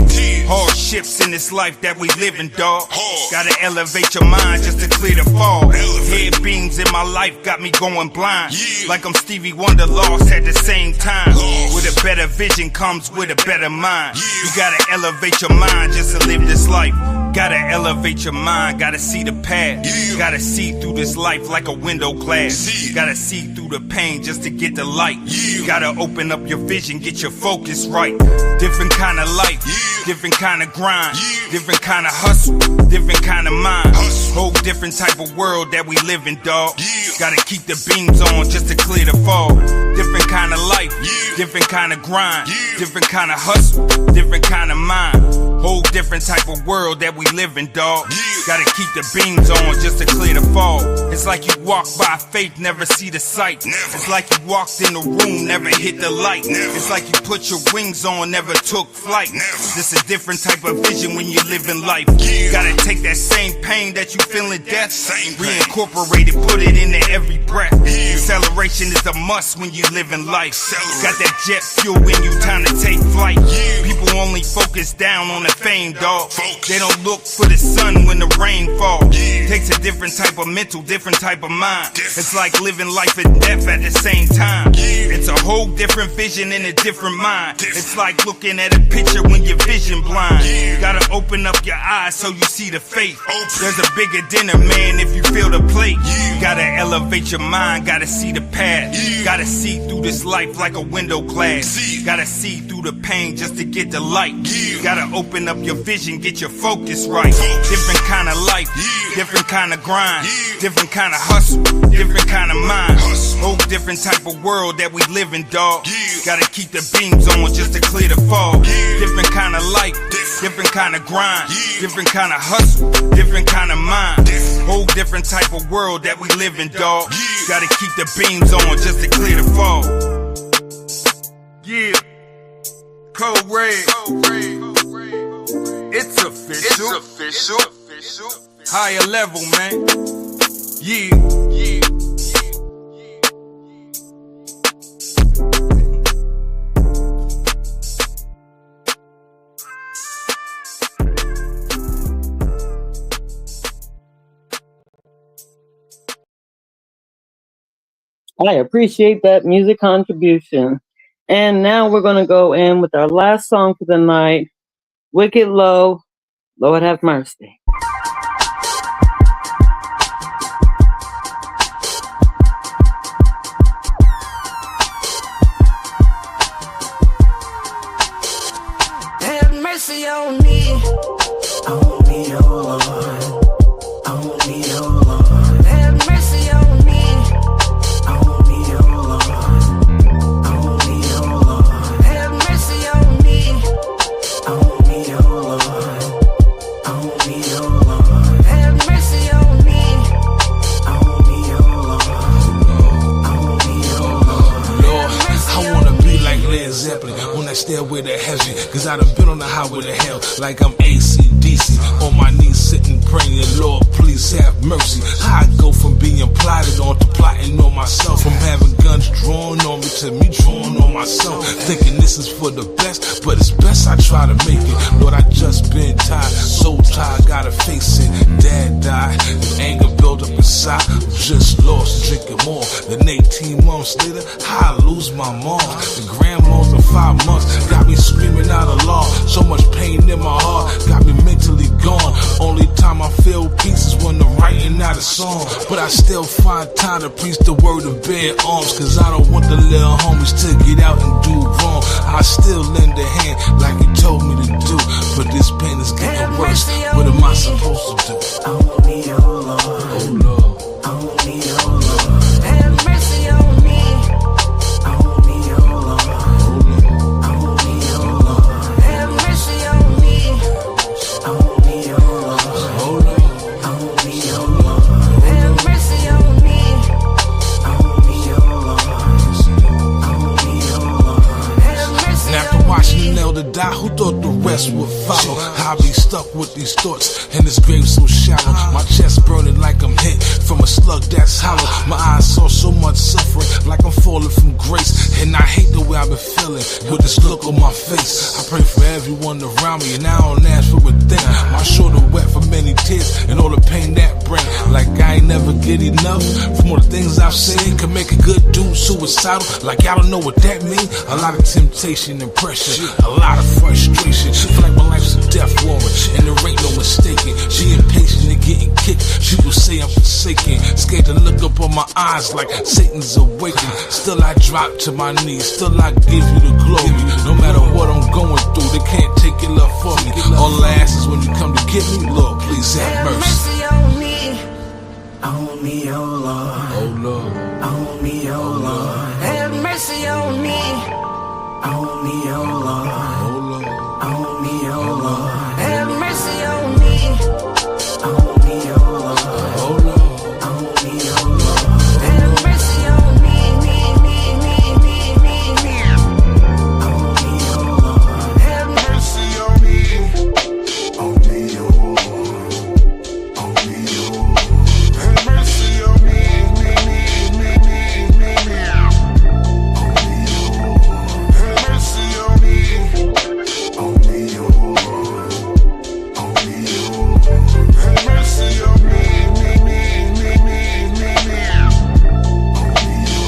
Hardships in this life that we living, dog. Gotta elevate your mind just to clear the fog. Head beams in my life got me going blind. Like I'm Stevie Wonder lost at the same time. With a better vision comes with a better mind. You gotta elevate your mind just to live this life. Gotta elevate your mind, gotta see the path. Gotta see through this life like a window glass. Gotta see through the pain just to get the light. Gotta open up your vision, get your focus right. Different kind of life, different kind of grind, different kind of hustle, different kind of mind. Whole different type of world that we live in, dog. Gotta keep the beams on just to clear the fog. Different kind of life, different kind of grind, different kind of hustle, different kind of mind. Whole different type of world that we live in, dog. Gotta keep the beams on just to clear the fog. It's like you walk by faith, never see the sight. It's like you walked in the room, never hit the light. It's like you put your wings on, never took flight. This a different type of vision when you live in life. Gotta take that same pain that you feel in death, reincorporate it, put it into every breath. Acceleration is a must when you live in life. Got that jet fuel when you time to take flight. People only focus down on the fame, dog. They don't look for the sun when the rain falls. Takes a different type of mental, different type of mind. It's like living life and death at the same time. It's a whole different vision in a different mind. It's like looking at a picture when your vision blind. Gotta open up your eyes so you see the faith. There's a bigger dinner, man, if you feel the plate. Gotta elevate your mind, gotta see the path. Gotta see through this life like a window glass. Gotta see through the pain just to get the light. Gotta open up your vision, get your focus right. Different kind of life, different kind of grind, different kind of hustle, different kind of mind. Whole different type of world that we live in, dog. Gotta keep the beams on just to clear the fog. Different kind of life, different kind of grind, different kind of hustle, different kind of mind. Whole different type of world that we live in, dog. Gotta keep the beams on just to clear the fog. Yeah, Code Red. It's official. Higher level, man. Yeah. I appreciate that music contribution. And now we're going to go in with our last song for the night, Wicked Low, Lord Have Mercy. Have mercy on me, oh Lord. On me, oh Lord. Have mercy on me, on me, oh Lord. On me, oh Lord. Have mercy on me, on me, oh Lord. On me, oh Lord. Have mercy on me, on me, oh Lord. On me, oh Lord. Lord, I wanna be like Led Zeppelin on that stairway to heaven, cause I done been on the highway to hell like I'm AC/DC. On my knees sitting praying, Lord, please have mercy. I go from being plotted on to plotting on myself, from having guns drawn on me to me drawing on myself, thinking this is for the best, but it's best I try to make it. Lord, I just been tired, so tired, gotta face it. Dad died, the anger built up inside, I'm just lost, drinking more than 18 months later, I lose my mom. The grandmas of 5 months got me screaming out aloud, so much pain in my heart, got me mentally gone. Only time I feel peace is when I'm writing out a song, but I still find time to preach the word of bare arms, cause I don't want the little homies to get out and do wrong. I still lend a hand like he told me to do, but this pain is getting worse. What am I supposed to do? On me, oh Lord. Oh Lord. On me, oh Lord. Have mercy on me, on me, oh Lord. On me, oh Lord. Have mercy on me, on me, oh Lord. On me, oh Lord. Have mercy on me, on me, oh Lord. On me, oh Lord. Have mercy. And after watching Nelda die, who thought the rest would follow? I be stuck with these thoughts, and this grave so shallow. My chest burning like I'm hit from a slug that's hollow. My eyes saw so much suffering, like I'm falling from grace. And I hate the way I've been feeling. ceiling with this look on my face. I pray for everyone around me, and I don't ask for a thing. My shoulder wet from many tears and all the pain that bring. Like I ain't never get enough from all the things I've seen. Can make a good dude suicidal, like I don't know what that mean. A lot of temptation and pressure, a lot of frustration. Feel like my life's a death warrant, and there ain't no mistaking. She impatient and getting kicked. People say I'm forsaken, scared to look up on my eyes like Satan's awakened. Still I drop to my knees, still I give you the glory. No matter what I'm going through, they can't take your love from me. All I ask is when you come to get me, Lord, please have mercy. On me, oh Lord. Oh Lord. On me, oh Lord. Have mercy on me. On me, oh Lord. Oh Lord. On me, oh Lord. Have mercy on me. On me, oh Lord. Oh Lord. On me, oh Lord. Have mercy on me, me. On me, oh Lord. Have mercy on me. On me, oh Lord. On me, oh Lord. Have mercy on me, me. On me, oh Lord. Have mercy on me. On me, oh Lord. On me, oh Lord. Have mercy on me, me. On me,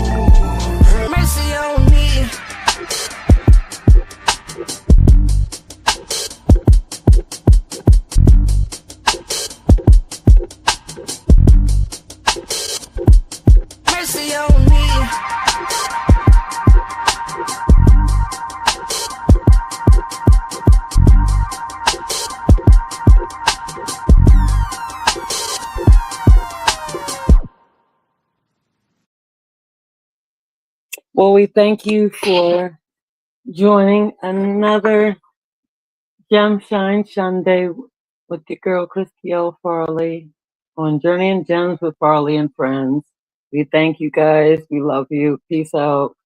oh Lord. Have mercy on me. Mercy on me. Well, we thank you for joining another Gem Shine Sunday with your girl Christiel Farley on Journey and Gems with Farley and Friends. We thank you guys. We love you. Peace out.